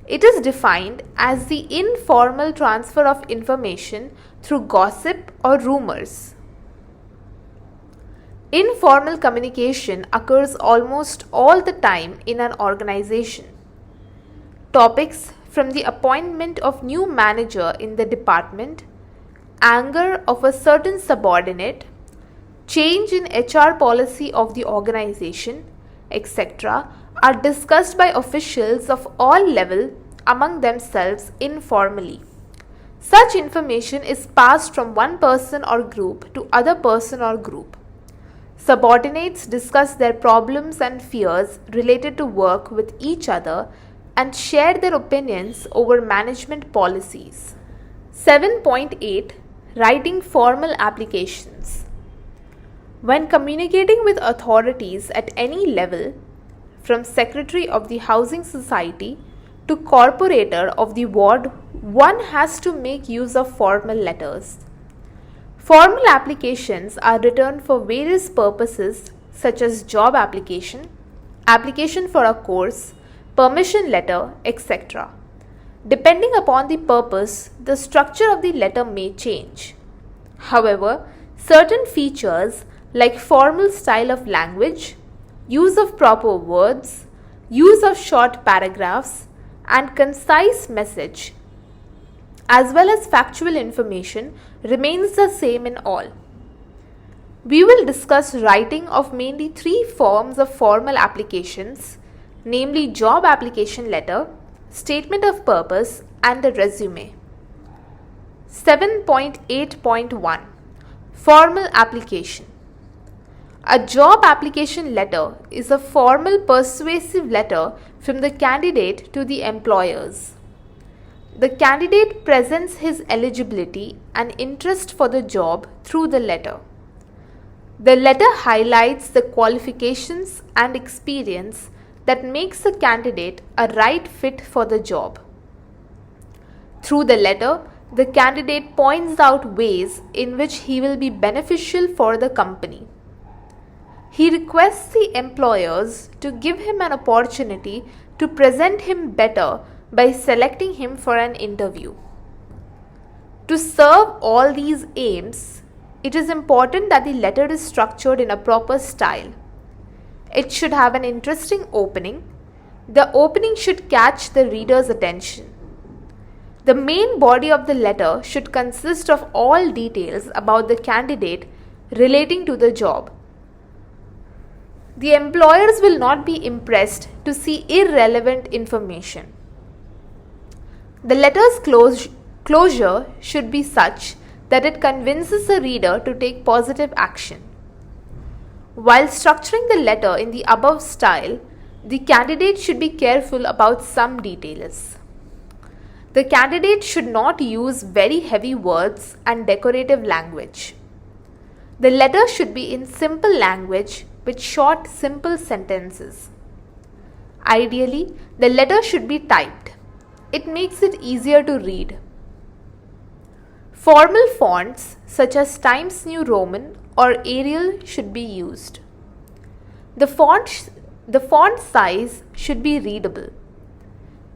It is defined as the informal transfer of information through gossip or rumors. Informal communication occurs almost all the time in an organization. Topics from the appointment of new manager in the department, anger of a certain subordinate, change in HR policy of the organization, etc. are discussed by officials of all levels among themselves informally. Such information is passed from one person or group to other person or group. Subordinates discuss their problems and fears related to work with each other and share their opinions over management policies. 7.8 Writing formal applications. When communicating with authorities at any level, from Secretary of the Housing Society to corporator of the ward, one has to make use of formal letters. Formal applications are written for various purposes such as job application, application for a course, permission letter, etc. Depending upon the purpose, the structure of the letter may change. However, certain features like formal style of language, use of proper words, use of short paragraphs, and concise message, as well as factual information, remains the same in all. We will discuss writing of mainly three forms of formal applications, namely job application letter, statement of purpose, and the resume. 7.8.1 Formal application. A job application letter is a formal persuasive letter from the candidate to the employers. The candidate presents his eligibility and interest for the job through the letter. The letter highlights the qualifications and experience that makes the candidate a right fit for the job. Through the letter, the candidate points out ways in which he will be beneficial for the company. He requests the employers to give him an opportunity to present him better by selecting him for an interview. To serve all these aims, it is important that the letter is structured in a proper style. It should have an interesting opening. The opening should catch the reader's attention. The main body of the letter should consist of all details about the candidate relating to the job. The employers will not be impressed to see irrelevant information. The letter's closure should be such that it convinces the reader to take positive action. While structuring the letter in the above style, the candidate should be careful about some details. The candidate should not use very heavy words and decorative language. The letter should be in simple language with short, simple sentences. Ideally, the letter should be typed. It makes it easier to read. Formal fonts such as Times New Roman or Arial should be used. The font size should be readable.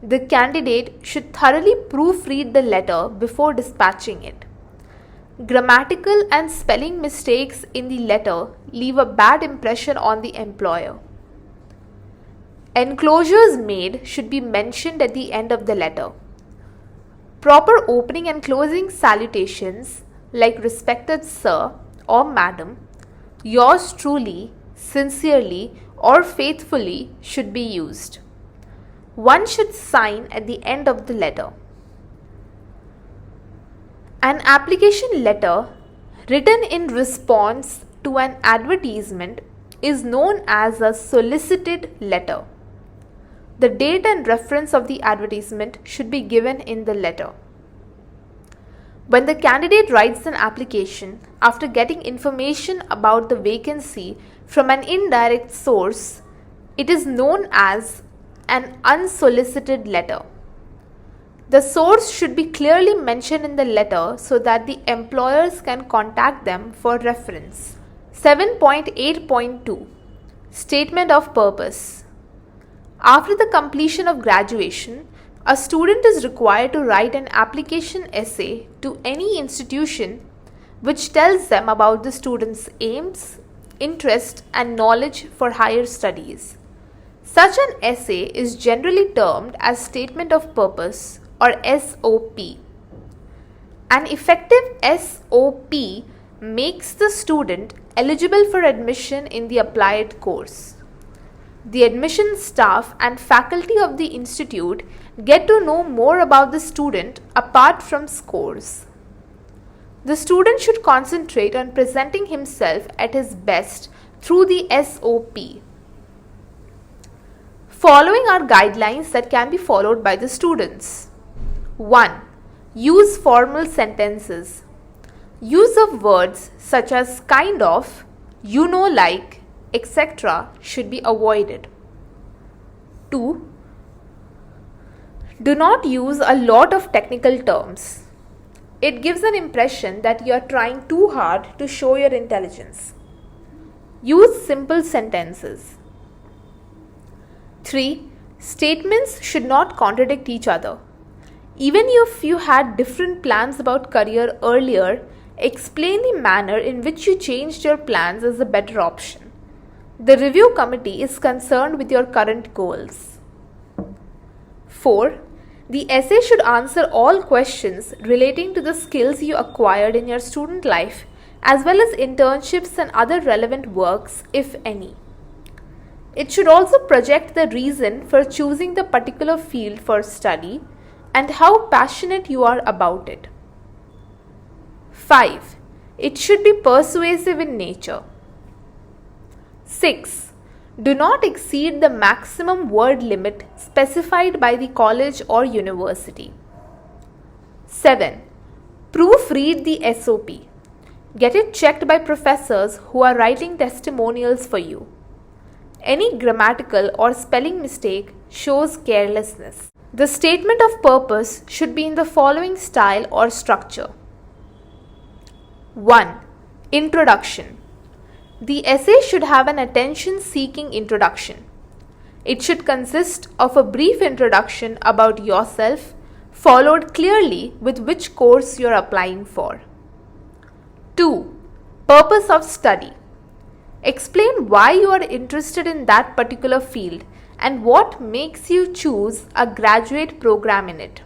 The candidate should thoroughly proofread the letter before dispatching it. Grammatical and spelling mistakes in the letter leave a bad impression on the employer. Enclosures made should be mentioned at the end of the letter. Proper opening and closing salutations like respected sir or madam, yours truly, sincerely or faithfully should be used. One should sign at the end of the letter. An application letter written in response to an advertisement is known as a solicited letter. The date and reference of the advertisement should be given in the letter. When the candidate writes an application after getting information about the vacancy from an indirect source, it is known as an unsolicited letter. The source should be clearly mentioned in the letter so that the employers can contact them for reference. 7.8.2 Statement of Purpose. After the completion of graduation, a student is required to write an application essay to any institution which tells them about the student's aims, interest, and knowledge for higher studies. Such an essay is generally termed as Statement of Purpose or SOP. An effective SOP makes the student eligible for admission in the applied course. The admission staff and faculty of the institute get to know more about the student apart from scores. The student should concentrate on presenting himself at his best through the SOP. Following are guidelines that can be followed by the students. 1. Use formal sentences. Use of words such as kind of, you know, like, etc. should be avoided. 2. Do not use a lot of technical terms. It gives an impression that you are trying too hard to show your intelligence. Use simple sentences. 3. Statements should not contradict each other. Even if you had different plans about career earlier, explain the manner in which you changed your plans as a better option. The review committee is concerned with your current goals. 4. The essay should answer all questions relating to the skills you acquired in your student life, as well as internships and other relevant works, if any. It should also project the reason for choosing the particular field for study and how passionate you are about it. 5. It should be persuasive in nature. 6. Do not exceed the maximum word limit specified by the college or university. 7. Proofread the SOP. Get it checked by professors who are writing testimonials for you. Any grammatical or spelling mistake shows carelessness. The statement of purpose should be in the following style or structure. 1. Introduction. The essay should have an attention-seeking introduction. It should consist of a brief introduction about yourself, followed clearly with which course you are applying for. 2. Purpose of study. Explain why you are interested in that particular field and what makes you choose a graduate program in it.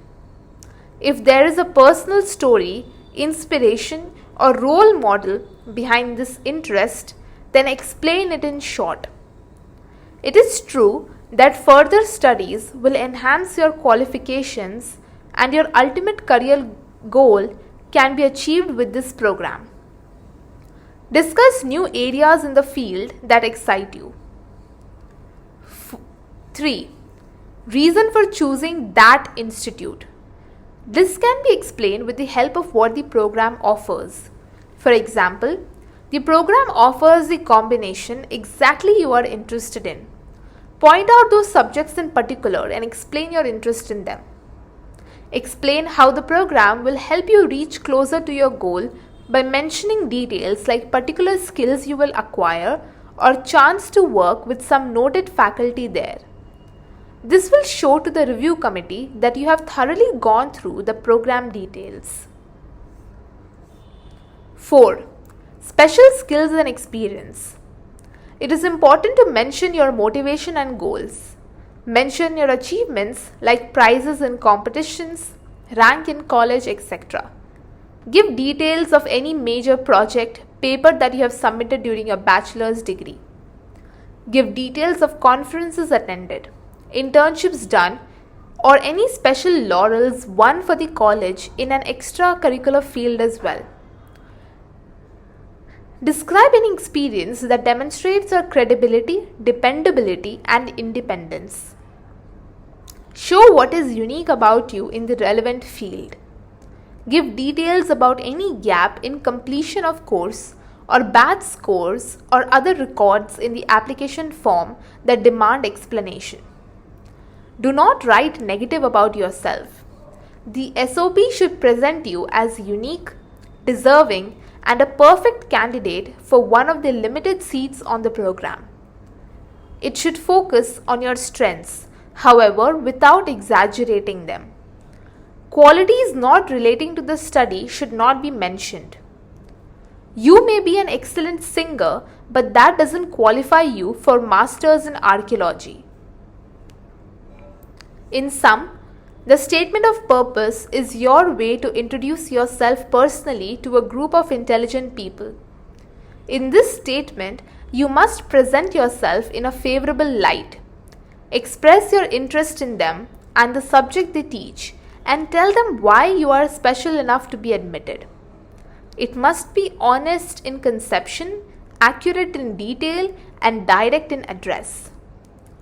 If there is a personal story, inspiration, or role model behind this interest, then explain it in short. It is true that further studies will enhance your qualifications and your ultimate career goal can be achieved with this program. Discuss new areas in the field that excite you. 3. Reason for choosing that institute. This can be explained with the help of what the program offers. For example, the program offers the combination exactly you are interested in. Point out those subjects in particular and explain your interest in them. Explain how the program will help you reach closer to your goal by mentioning details like particular skills you will acquire or chance to work with some noted faculty there. This will show to the review committee that you have thoroughly gone through the program details. 4. Special skills and experience. It is important to mention your motivation and goals. Mention your achievements like prizes in competitions, rank in college, etc. Give details of any major project, paper that you have submitted during your bachelor's degree. Give details of conferences attended, internships done, or any special laurels won for the college in an extracurricular field as well. Describe any experience that demonstrates your credibility, dependability, and independence. Show what is unique about you in the relevant field. Give details about any gap in completion of course or bad scores or other records in the application form that demand explanation. Do not write negative about yourself. The SOP should present you as unique, deserving, and a perfect candidate for one of the limited seats on the program. It should focus on your strengths, however, without exaggerating them. Qualities not relating to the study should not be mentioned. You may be an excellent singer, but that doesn't qualify you for Masters in Archaeology. In sum, the statement of purpose is your way to introduce yourself personally to a group of intelligent people. In this statement, you must present yourself in a favorable light. Express your interest in them and the subject they teach, and tell them why you are special enough to be admitted. It must be honest in conception, accurate in detail, and direct in address.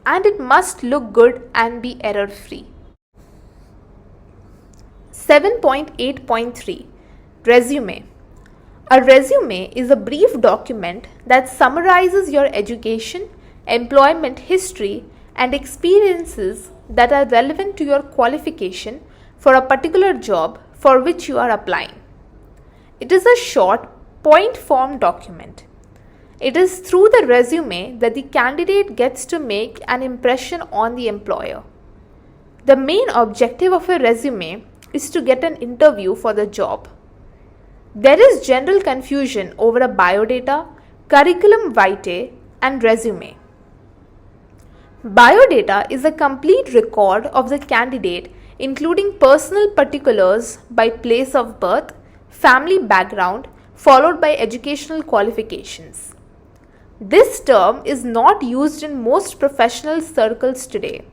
And it must look good and be error-free. 7.8.3 Resume. A resume is a brief document that summarizes your education, employment history, and experiences that are relevant to your qualification for a particular job for which you are applying. It is a short, point-form document. It is through the resume that the candidate gets to make an impression on the employer. The main objective of a resume is to get an interview for the job. There is general confusion over a biodata, curriculum vitae, and resume. Biodata is a complete record of the candidate, including personal particulars by place of birth, family background, followed by educational qualifications. This term is not used in most professional circles today.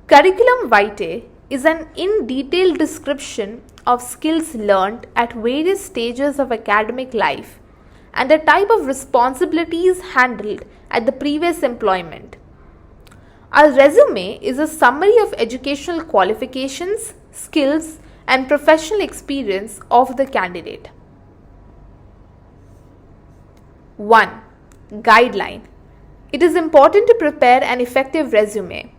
Curriculum vitae is an in-detail description of skills learned at various stages of academic life and the type of responsibilities handled at the previous employment. A resume is a summary of educational qualifications, skills, and professional experience of the candidate. 1. Guideline. It is important to prepare an effective resume.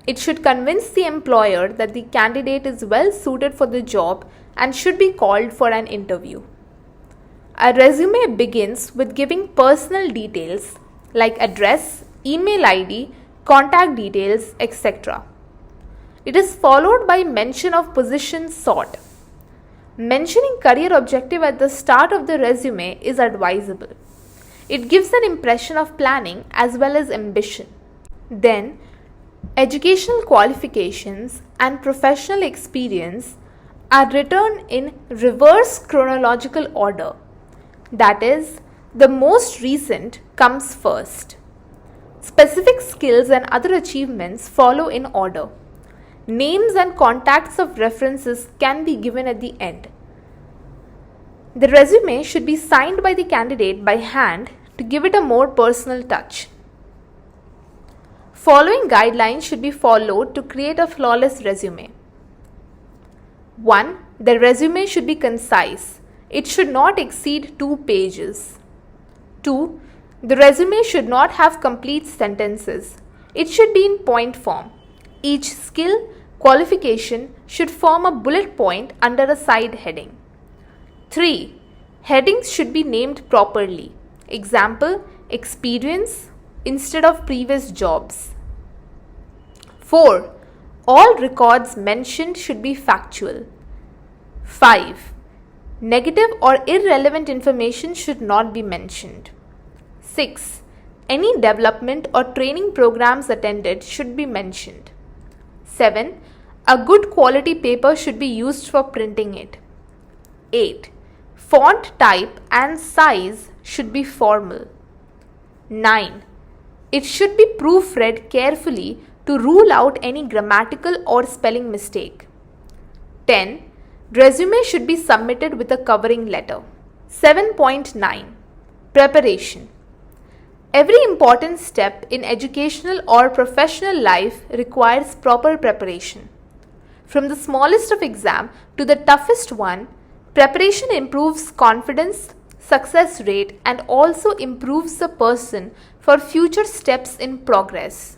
It should convince the employer that the candidate is well suited for the job and should be called for an interview. A resume begins with giving personal details like address, email ID, contact details, etc. It is followed by mention of position sought. Mentioning career objective at the start of the resume is advisable. It gives an impression of planning as well as ambition. Then, educational qualifications and professional experience are written in reverse chronological order. That is, the most recent comes first. Specific skills and other achievements follow in order. Names and contacts of references can be given at the end. The resume should be signed by the candidate by hand to give it a more personal touch. Following guidelines should be followed to create a flawless resume. 1. The resume should be concise. It should not exceed 2 pages. 2. The resume should not have complete sentences. It should be in point form. Each skill, qualification should form a bullet point under a side heading. 3. Headings should be named properly. Example, experience instead of previous jobs. 4. All records mentioned should be factual. 5. Negative or irrelevant information should not be mentioned. 6. Any development or training programs attended should be mentioned. 7. A good quality paper should be used for printing it. 8. Font type and size should be formal. 9. It should be proofread carefully to rule out any grammatical or spelling mistake. 10. Resume should be submitted with a covering letter. 7.9. Preparation. Every important step in educational or professional life requires proper preparation. From the smallest of exam to the toughest one, preparation improves confidence, success rate, and also improves the person for future steps in progress.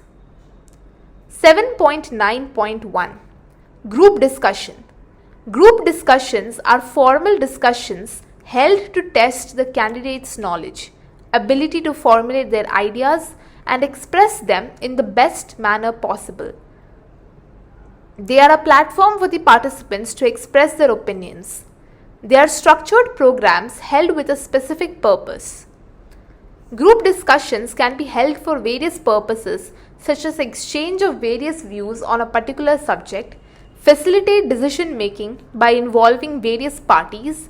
7.9.1. Group discussion. Group discussions are formal discussions held to test the candidate's knowledge, ability to formulate their ideas, and express them in the best manner possible. They are a platform for the participants to express their opinions. They are structured programs held with a specific purpose. Group discussions can be held for various purposes such as exchange of various views on a particular subject, facilitate decision making by involving various parties,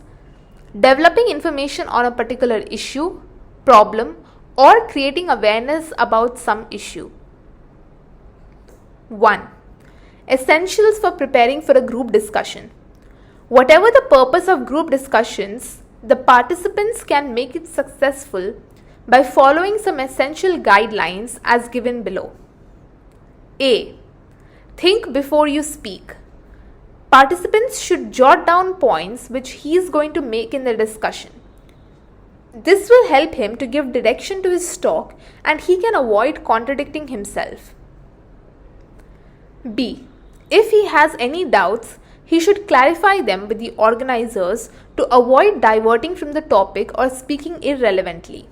developing information on a particular issue, problem, or creating awareness about some issue. 1. Essentials for preparing for a group discussion. Whatever the purpose of group discussions, the participants can make it successful by following some essential guidelines as given below. A. Think before you speak. Participants should jot down points which he is going to make in the discussion. This will help him to give direction to his talk and he can avoid contradicting himself. B. If he has any doubts, he should clarify them with the organizers to avoid diverting from the topic or speaking irrelevantly.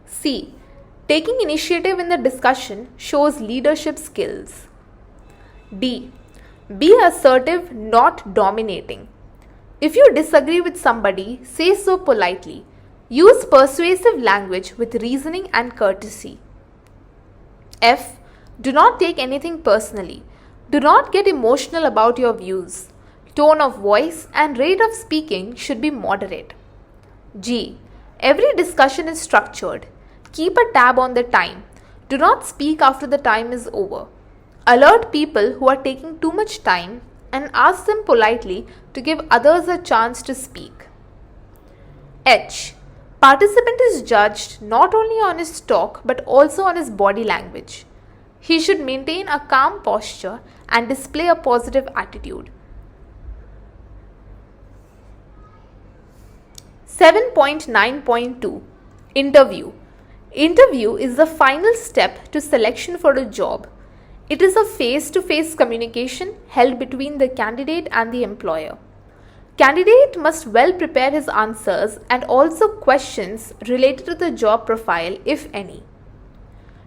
C. Taking initiative in the discussion shows leadership skills. D. Be assertive, not dominating. If you disagree with somebody, say so politely. Use persuasive language with reasoning and courtesy. F. Do not take anything personally. Do not get emotional about your views. Tone of voice and rate of speaking should be moderate. G. Every discussion is structured. Keep a tab on the time. Do not speak after the time is over. Alert people who are taking too much time and ask them politely to give others a chance to speak. H. Participant is judged not only on his talk but also on his body language. He should maintain a calm posture and display a positive attitude. 7.9.2 Interview. Interview is the final step to selection for a job. It is a face-to-face communication held between the candidate and the employer. Candidate must well prepare his answers and also questions related to the job profile, if any.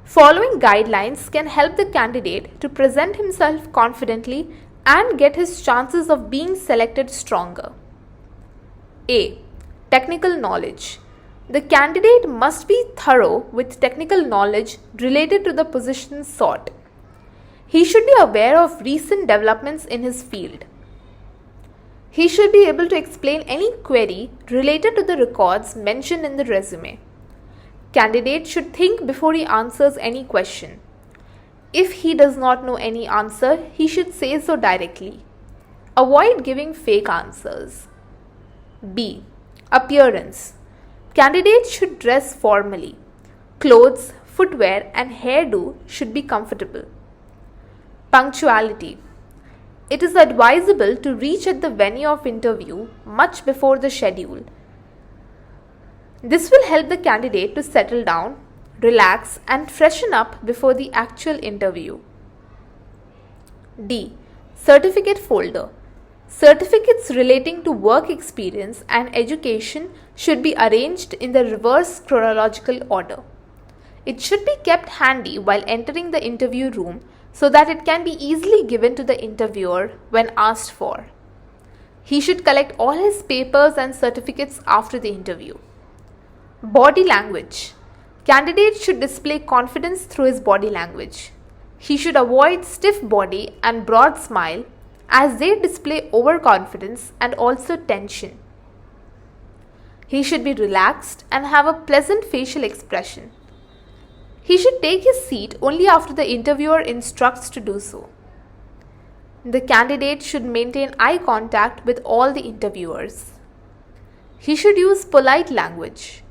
Following guidelines can help the candidate to present himself confidently and get his chances of being selected stronger. A. Technical knowledge. The candidate must be thorough with technical knowledge related to the position sought. He should be aware of recent developments in his field. He should be able to explain any query related to the records mentioned in the resume. Candidate should think before he answers any question. If he does not know any answer, he should say so directly. Avoid giving fake answers. B. Appearance. Candidates should dress formally. Clothes, footwear and hairdo should be comfortable. Punctuality. It is advisable to reach at the venue of interview much before the schedule. This will help the candidate to settle down, relax and freshen up before the actual interview. D. Certificate folder. Certificates relating to work experience and education should be arranged in the reverse chronological order. It should be kept handy while entering the interview room so that it can be easily given to the interviewer when asked for. He should collect all his papers and certificates after the interview. Body language. Candidate should display confidence through his body language. He should avoid stiff body and broad smile as they display overconfidence and also tension. He should be relaxed and have a pleasant facial expression. He should take his seat only after the interviewer instructs to do so. The candidate should maintain eye contact with all the interviewers. He should use polite language.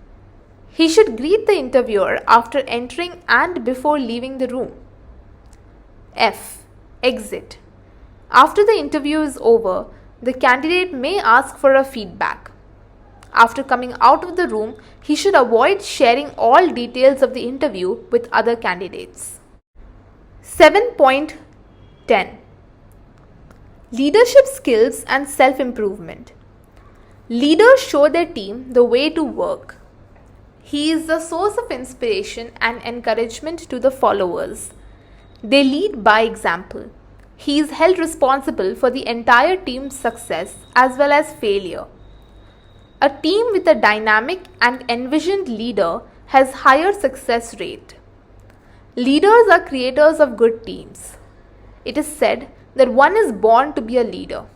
He should greet the interviewer after entering and before leaving the room. F. Exit. After the interview is over, the candidate may ask for a feedback. After coming out of the room, he should avoid sharing all details of the interview with other candidates. 7.10 Leadership skills and self-improvement. Leaders show their team the way to work. He is the source of inspiration and encouragement to the followers. They lead by example. He is held responsible for the entire team's success as well as failure. A team with a dynamic and envisioned leader has higher success rate. Leaders are creators of good teams. It is said that one is born to be a leader.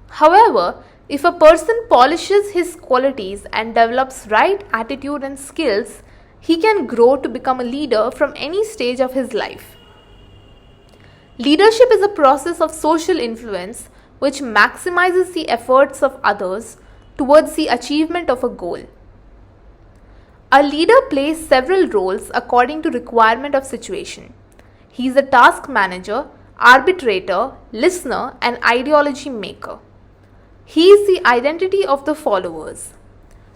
However, if a person polishes his qualities and develops right attitude and skills, he can grow to become a leader from any stage of his life. Leadership is a process of social influence which maximizes the efforts of others towards the achievement of a goal. A leader plays several roles according to requirement of situation. He is a task manager, arbitrator, listener, and ideology maker. He is the identity of the followers.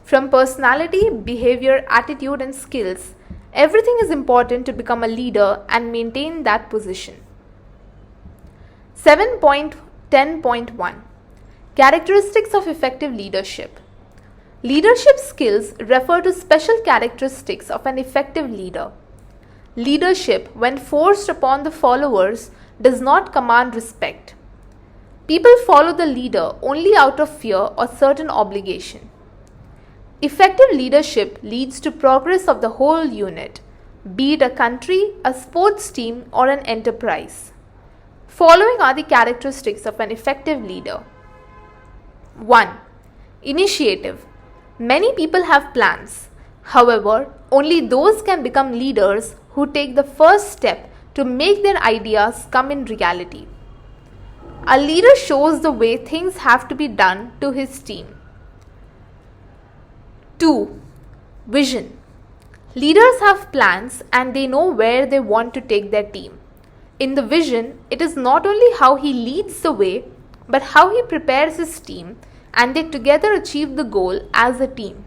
From personality, behavior, attitude, and skills, everything is important to become a leader and maintain that position. 7.10.1 Characteristics of effective leadership. Leadership skills refer to special characteristics of an effective leader. Leadership, when forced upon the followers, does not command respect. People follow the leader only out of fear or certain obligation. Effective leadership leads to progress of the whole unit, be it a country, a sports team, or an enterprise. Following are the characteristics of an effective leader. 1. Initiative. Many people have plans. However, only those can become leaders who take the first step to make their ideas come in reality. A leader shows the way things have to be done to his team. 2. Vision. Leaders have plans and they know where they want to take their team. In the vision, it is not only how he leads the way, but how he prepares his team and they together achieve the goal as a team.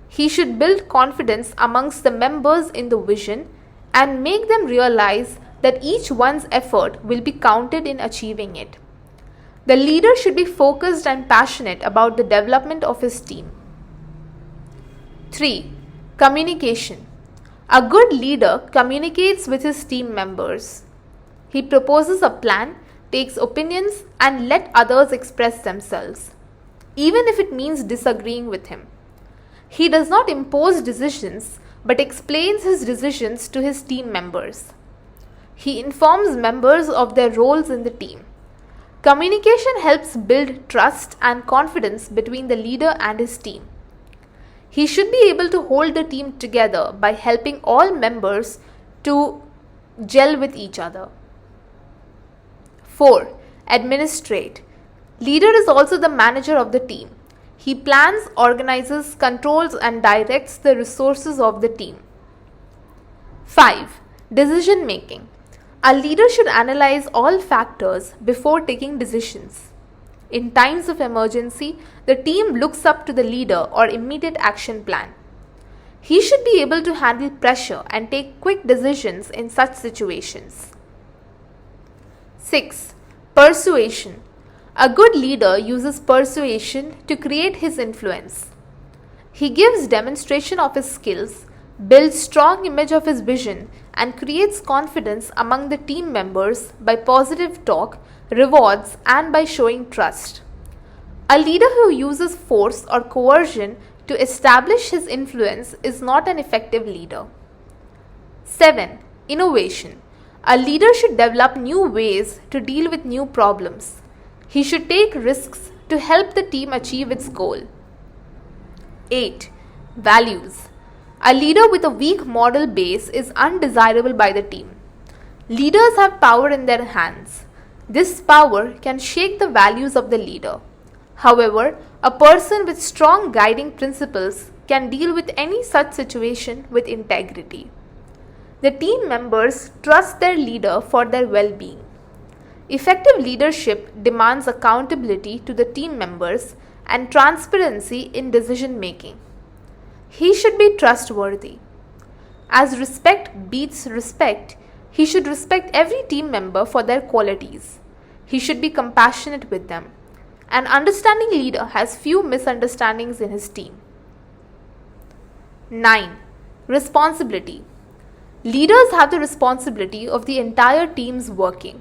He should build confidence amongst the members in the vision and make them realize that each one's effort will be counted in achieving it. The leader should be focused and passionate about the development of his team. 3. Communication. A good leader communicates with his team members. He proposes a plan, takes opinions, and let others express themselves, even if it means disagreeing with him. He does not impose decisions, but explains his decisions to his team members. He informs members of their roles in the team. Communication helps build trust and confidence between the leader and his team. He should be able to hold the team together by helping all members to gel with each other. 4. Administrate. Leader is also the manager of the team. He plans, organizes, controls, and directs the resources of the team. 5. Decision making. A leader should analyze all factors before taking decisions. In times of emergency, the team looks up to the leader or immediate action plan. He should be able to handle pressure and take quick decisions in such situations. 6. Persuasion. A good leader uses persuasion to create his influence. He gives demonstration of his skills, builds strong image of his vision, and creates confidence among the team members by positive talk, rewards, and by showing trust. A leader who uses force or coercion to establish his influence is not an effective leader. 7. Innovation. A leader should develop new ways to deal with new problems. He should take risks to help the team achieve its goal. 8. Values. A leader with a weak moral base is undesirable by the team. Leaders have power in their hands. This power can shake the values of the leader. However, a person with strong guiding principles can deal with any such situation with integrity. The team members trust their leader for their well-being. Effective leadership demands accountability to the team members and transparency in decision making. He should be trustworthy. As respect beats respect, he should respect every team member for their qualities. He should be compassionate with them. An understanding leader has few misunderstandings in his team. 9. Responsibility. Leaders have the responsibility of the entire team's working.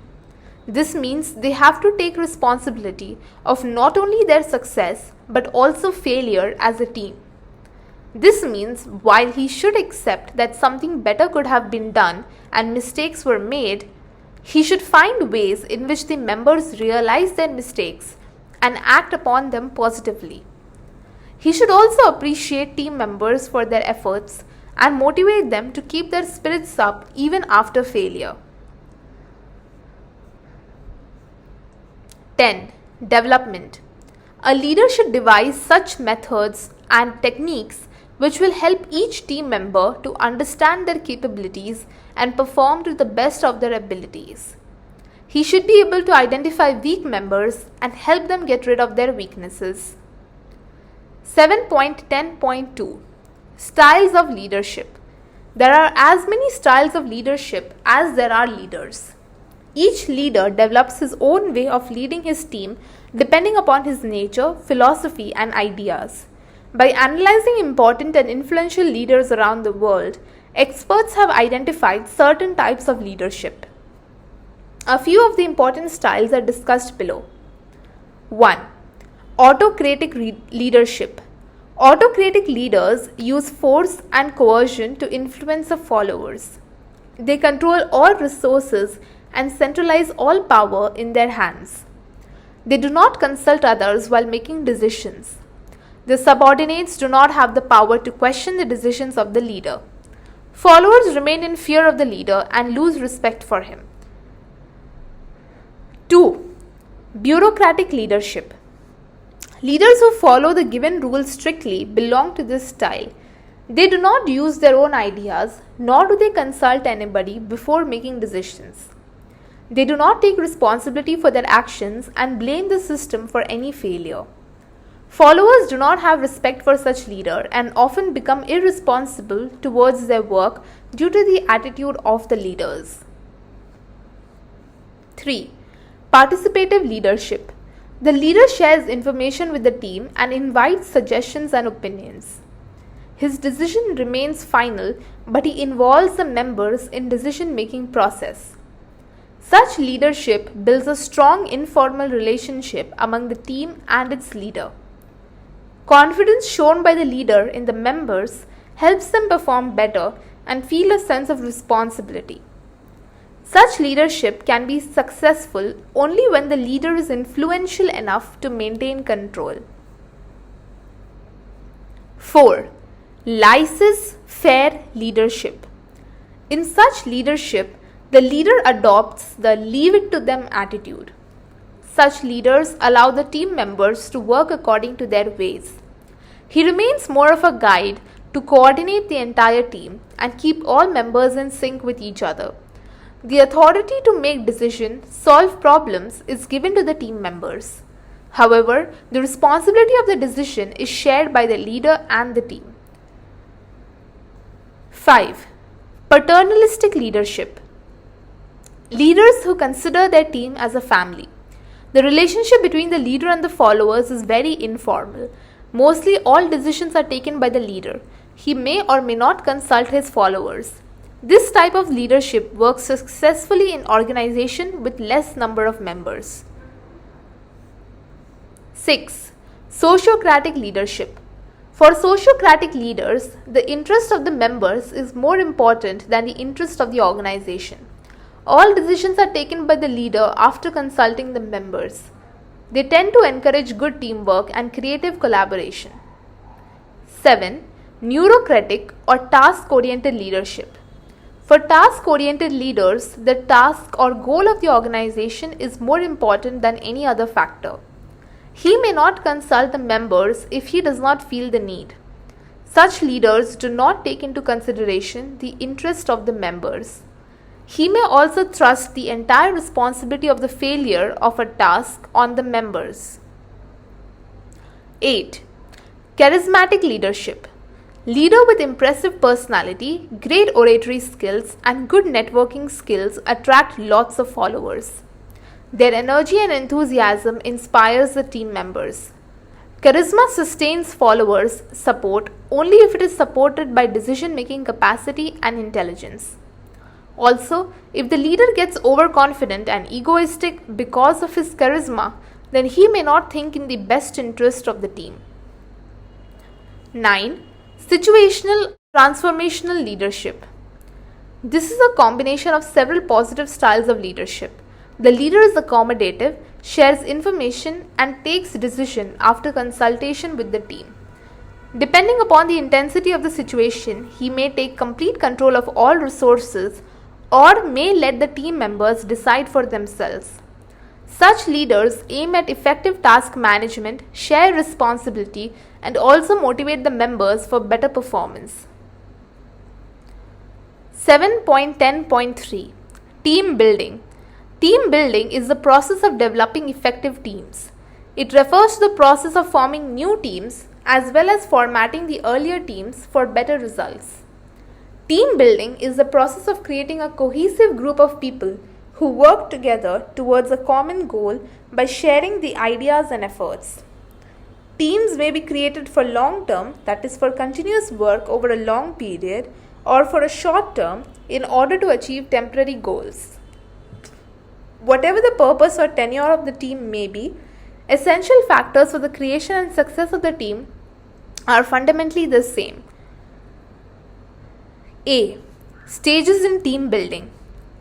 This means they have to take responsibility of not only their success but also failure as a team. This means while he should accept that something better could have been done and mistakes were made, he should find ways in which the members realize their mistakes and act upon them positively. He should also appreciate team members for their efforts and motivate them to keep their spirits up even after failure. 10. Development. A leader should devise such methods and techniques which will help each team member to understand their capabilities and perform to the best of their abilities. He should be able to identify weak members and help them get rid of their weaknesses. 7.10.2 Styles of leadership. There are as many styles of leadership as there are leaders. Each leader develops his own way of leading his team depending upon his nature, philosophy, and ideas. By analyzing important and influential leaders around the world, experts have identified certain types of leadership. A few of the important styles are discussed below. 1. Autocratic leadership. Autocratic leaders use force and coercion to influence the followers. They control all resources and centralize all power in their hands. They do not consult others while making decisions. The subordinates do not have the power to question the decisions of the leader. Followers remain in fear of the leader and lose respect for him. 2. Bureaucratic leadership. Leaders who follow the given rules strictly belong to this style. They do not use their own ideas, nor do they consult anybody before making decisions. They do not take responsibility for their actions and blame the system for any failure. Followers do not have respect for such leader and often become irresponsible towards their work due to the attitude of the leaders. 3. Participative leadership. The leader shares information with the team and invites suggestions and opinions. His decision remains final, but he involves the members in decision-making process. Such leadership builds a strong informal relationship among the team and its leader. Confidence shown by the leader in the members helps them perform better and feel a sense of responsibility. Such leadership can be successful only when the leader is influential enough to maintain control. 4. Laissez-faire leadership. In such leadership, the leader adopts the leave it to them attitude. Such leaders allow the team members to work according to their ways. He remains more of a guide to coordinate the entire team and keep all members in sync with each other. The authority to make decisions, solve problems is given to the team members. However, the responsibility of the decision is shared by the leader and the team. 5. Paternalistic leadership. Leaders who consider their team as a family. The relationship between the leader and the followers is very informal. Mostly all decisions are taken by the leader. He may or may not consult his followers. This type of leadership works successfully in organization with less number of members. 6. Sociocratic leadership. For sociocratic leaders, the interest of the members is more important than the interest of the organization. All decisions are taken by the leader after consulting the members. They tend to encourage good teamwork and creative collaboration. 7. Bureaucratic or task-oriented leadership. For task-oriented leaders, the task or goal of the organization is more important than any other factor. He may not consult the members if he does not feel the need. Such leaders do not take into consideration the interest of the members. He may also thrust the entire responsibility of the failure of a task on the members. 8. Charismatic leadership. Leader with impressive personality, great oratory skills, and good networking skills attract lots of followers. Their energy and enthusiasm inspires the team members. Charisma sustains followers' support only if it is supported by decision-making capacity and intelligence. Also, if the leader gets overconfident and egoistic because of his charisma, then he may not think in the best interest of the team. 9. Situational Transformational leadership. This is a combination of several positive styles of leadership. The leader is accommodative, shares information, and takes decision after consultation with the team. Depending upon the intensity of the situation, he may take complete control of all resources or may let the team members decide for themselves. Such leaders aim at effective task management, share responsibility, and also motivate the members for better performance. 7.10.3 Team building. Team building is the process of developing effective teams. It refers to the process of forming new teams as well as formatting the earlier teams for better results. Team building is the process of creating a cohesive group of people who work together towards a common goal by sharing the ideas and efforts. Teams may be created for long term, that is, for continuous work over a long period, or for a short term in order to achieve temporary goals. Whatever the purpose or tenure of the team may be, essential factors for the creation and success of the team are fundamentally the same. A. Stages in team building.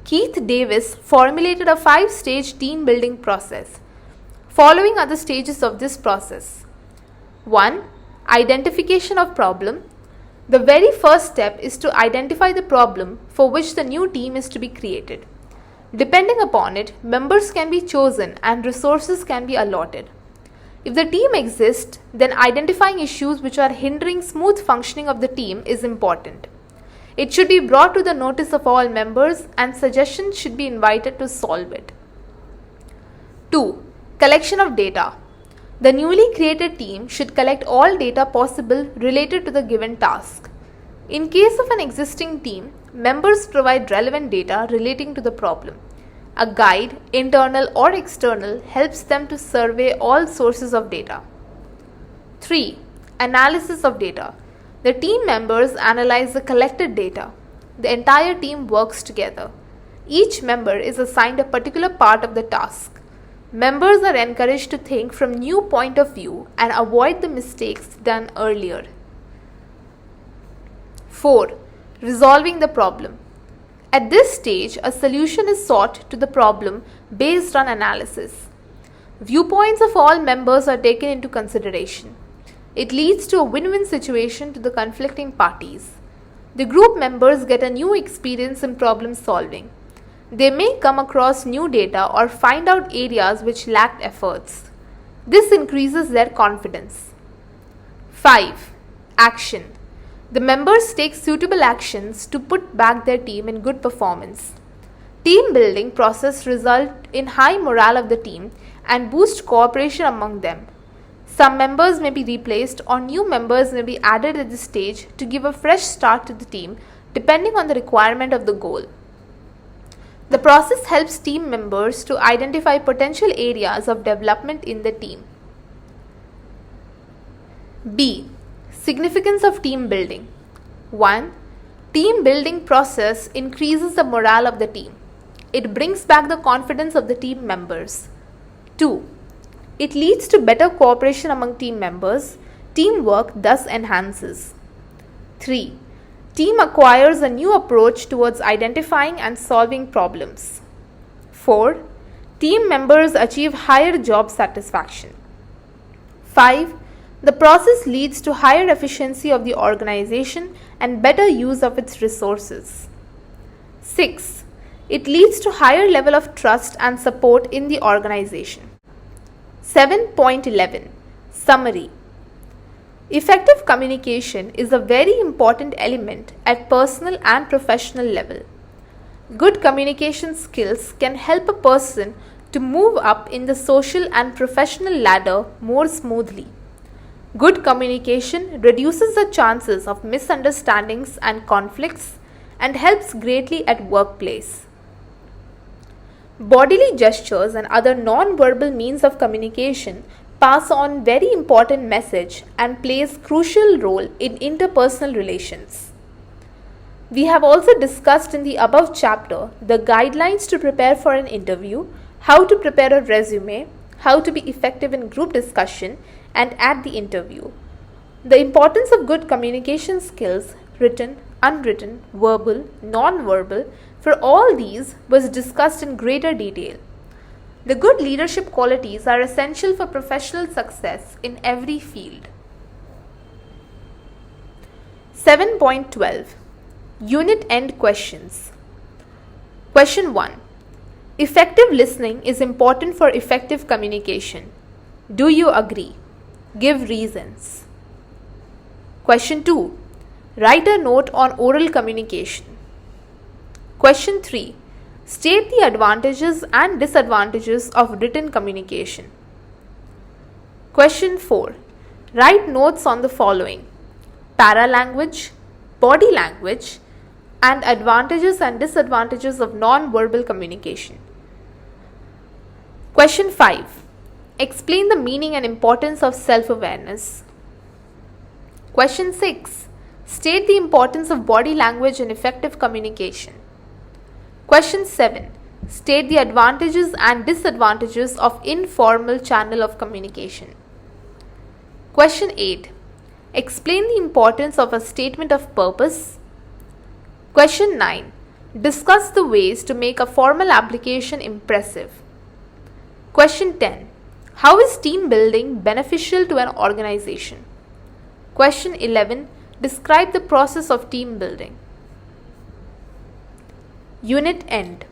Keith Davis formulated a 5-stage team building process. Following are the stages of this process. 1. Identification of problem. The very first step is to identify the problem for which the new team is to be created. Depending upon it, members can be chosen and resources can be allotted. If the team exists, then identifying issues which are hindering smooth functioning of the team is important. It should be brought to the notice of all members and suggestions should be invited to solve it. 2. Collection of data. The newly created team should collect all data possible related to the given task. In case of an existing team, members provide relevant data relating to the problem. A guide, internal or external, helps them to survey all sources of data. 3. Analysis of data. The team members analyze the collected data. The entire team works together. Each member is assigned a particular part of the task. Members are encouraged to think from new point of view and avoid the mistakes done earlier. 4. Resolving the problem. At this stage, a solution is sought to the problem based on analysis. Viewpoints of all members are taken into consideration. It leads to a win-win situation to the conflicting parties. The group members get a new experience in problem solving. They may come across new data or find out areas which lacked efforts. This increases their confidence. 5. Action. The members take suitable actions to put back their team in good performance. Team building process result in high morale of the team and boost cooperation among them. Some members may be replaced or new members may be added at this stage to give a fresh start to the team depending on the requirement of the goal. The process helps team members to identify potential areas of development in the team. B. Significance of team building. 1. Team building process increases the morale of the team. It brings back the confidence of the team members. 2. It leads to better cooperation among team members. Teamwork thus enhances. 3. Team acquires a new approach towards identifying and solving problems. 4. Team members achieve higher job satisfaction. 5. The process leads to higher efficiency of the organization and better use of its resources. 6. It leads to higher level of trust and support in the organization. 7.11 Summary. Effective communication is a very important element at personal and professional level. Good communication skills can help a person to move up in the social and professional ladder more smoothly. Good communication reduces the chances of misunderstandings and conflicts and helps greatly at workplace. Bodily gestures and other non-verbal means of communication pass on very important message and plays crucial role in interpersonal relations. We have also discussed in the above chapter the guidelines to prepare for an interview, how to prepare a resume, how to be effective in group discussion and at the interview. The importance of good communication skills, written, unwritten, verbal, non-verbal, for all these was discussed in greater detail. The good leadership qualities are essential for professional success in every field. 7.12 Unit End Questions. Question 1. Effective listening is important for effective communication. Do you agree? Give reasons. Question 2. Write a note on oral communication. Question 3. State the advantages and disadvantages of written communication. Question 4. Write notes on the following: paralanguage, body language, and advantages and disadvantages of non-verbal communication. Question 5. Explain the meaning and importance of self-awareness. Question 6. State the importance of body language in effective communication. Question 7. State the advantages and disadvantages of informal channel of communication. Question 8. Explain the importance of a statement of purpose. Question 9. Discuss the ways to make a formal application impressive. Question 10. How is team building beneficial to an organization? Question 11. Describe the process of team building. Unit end.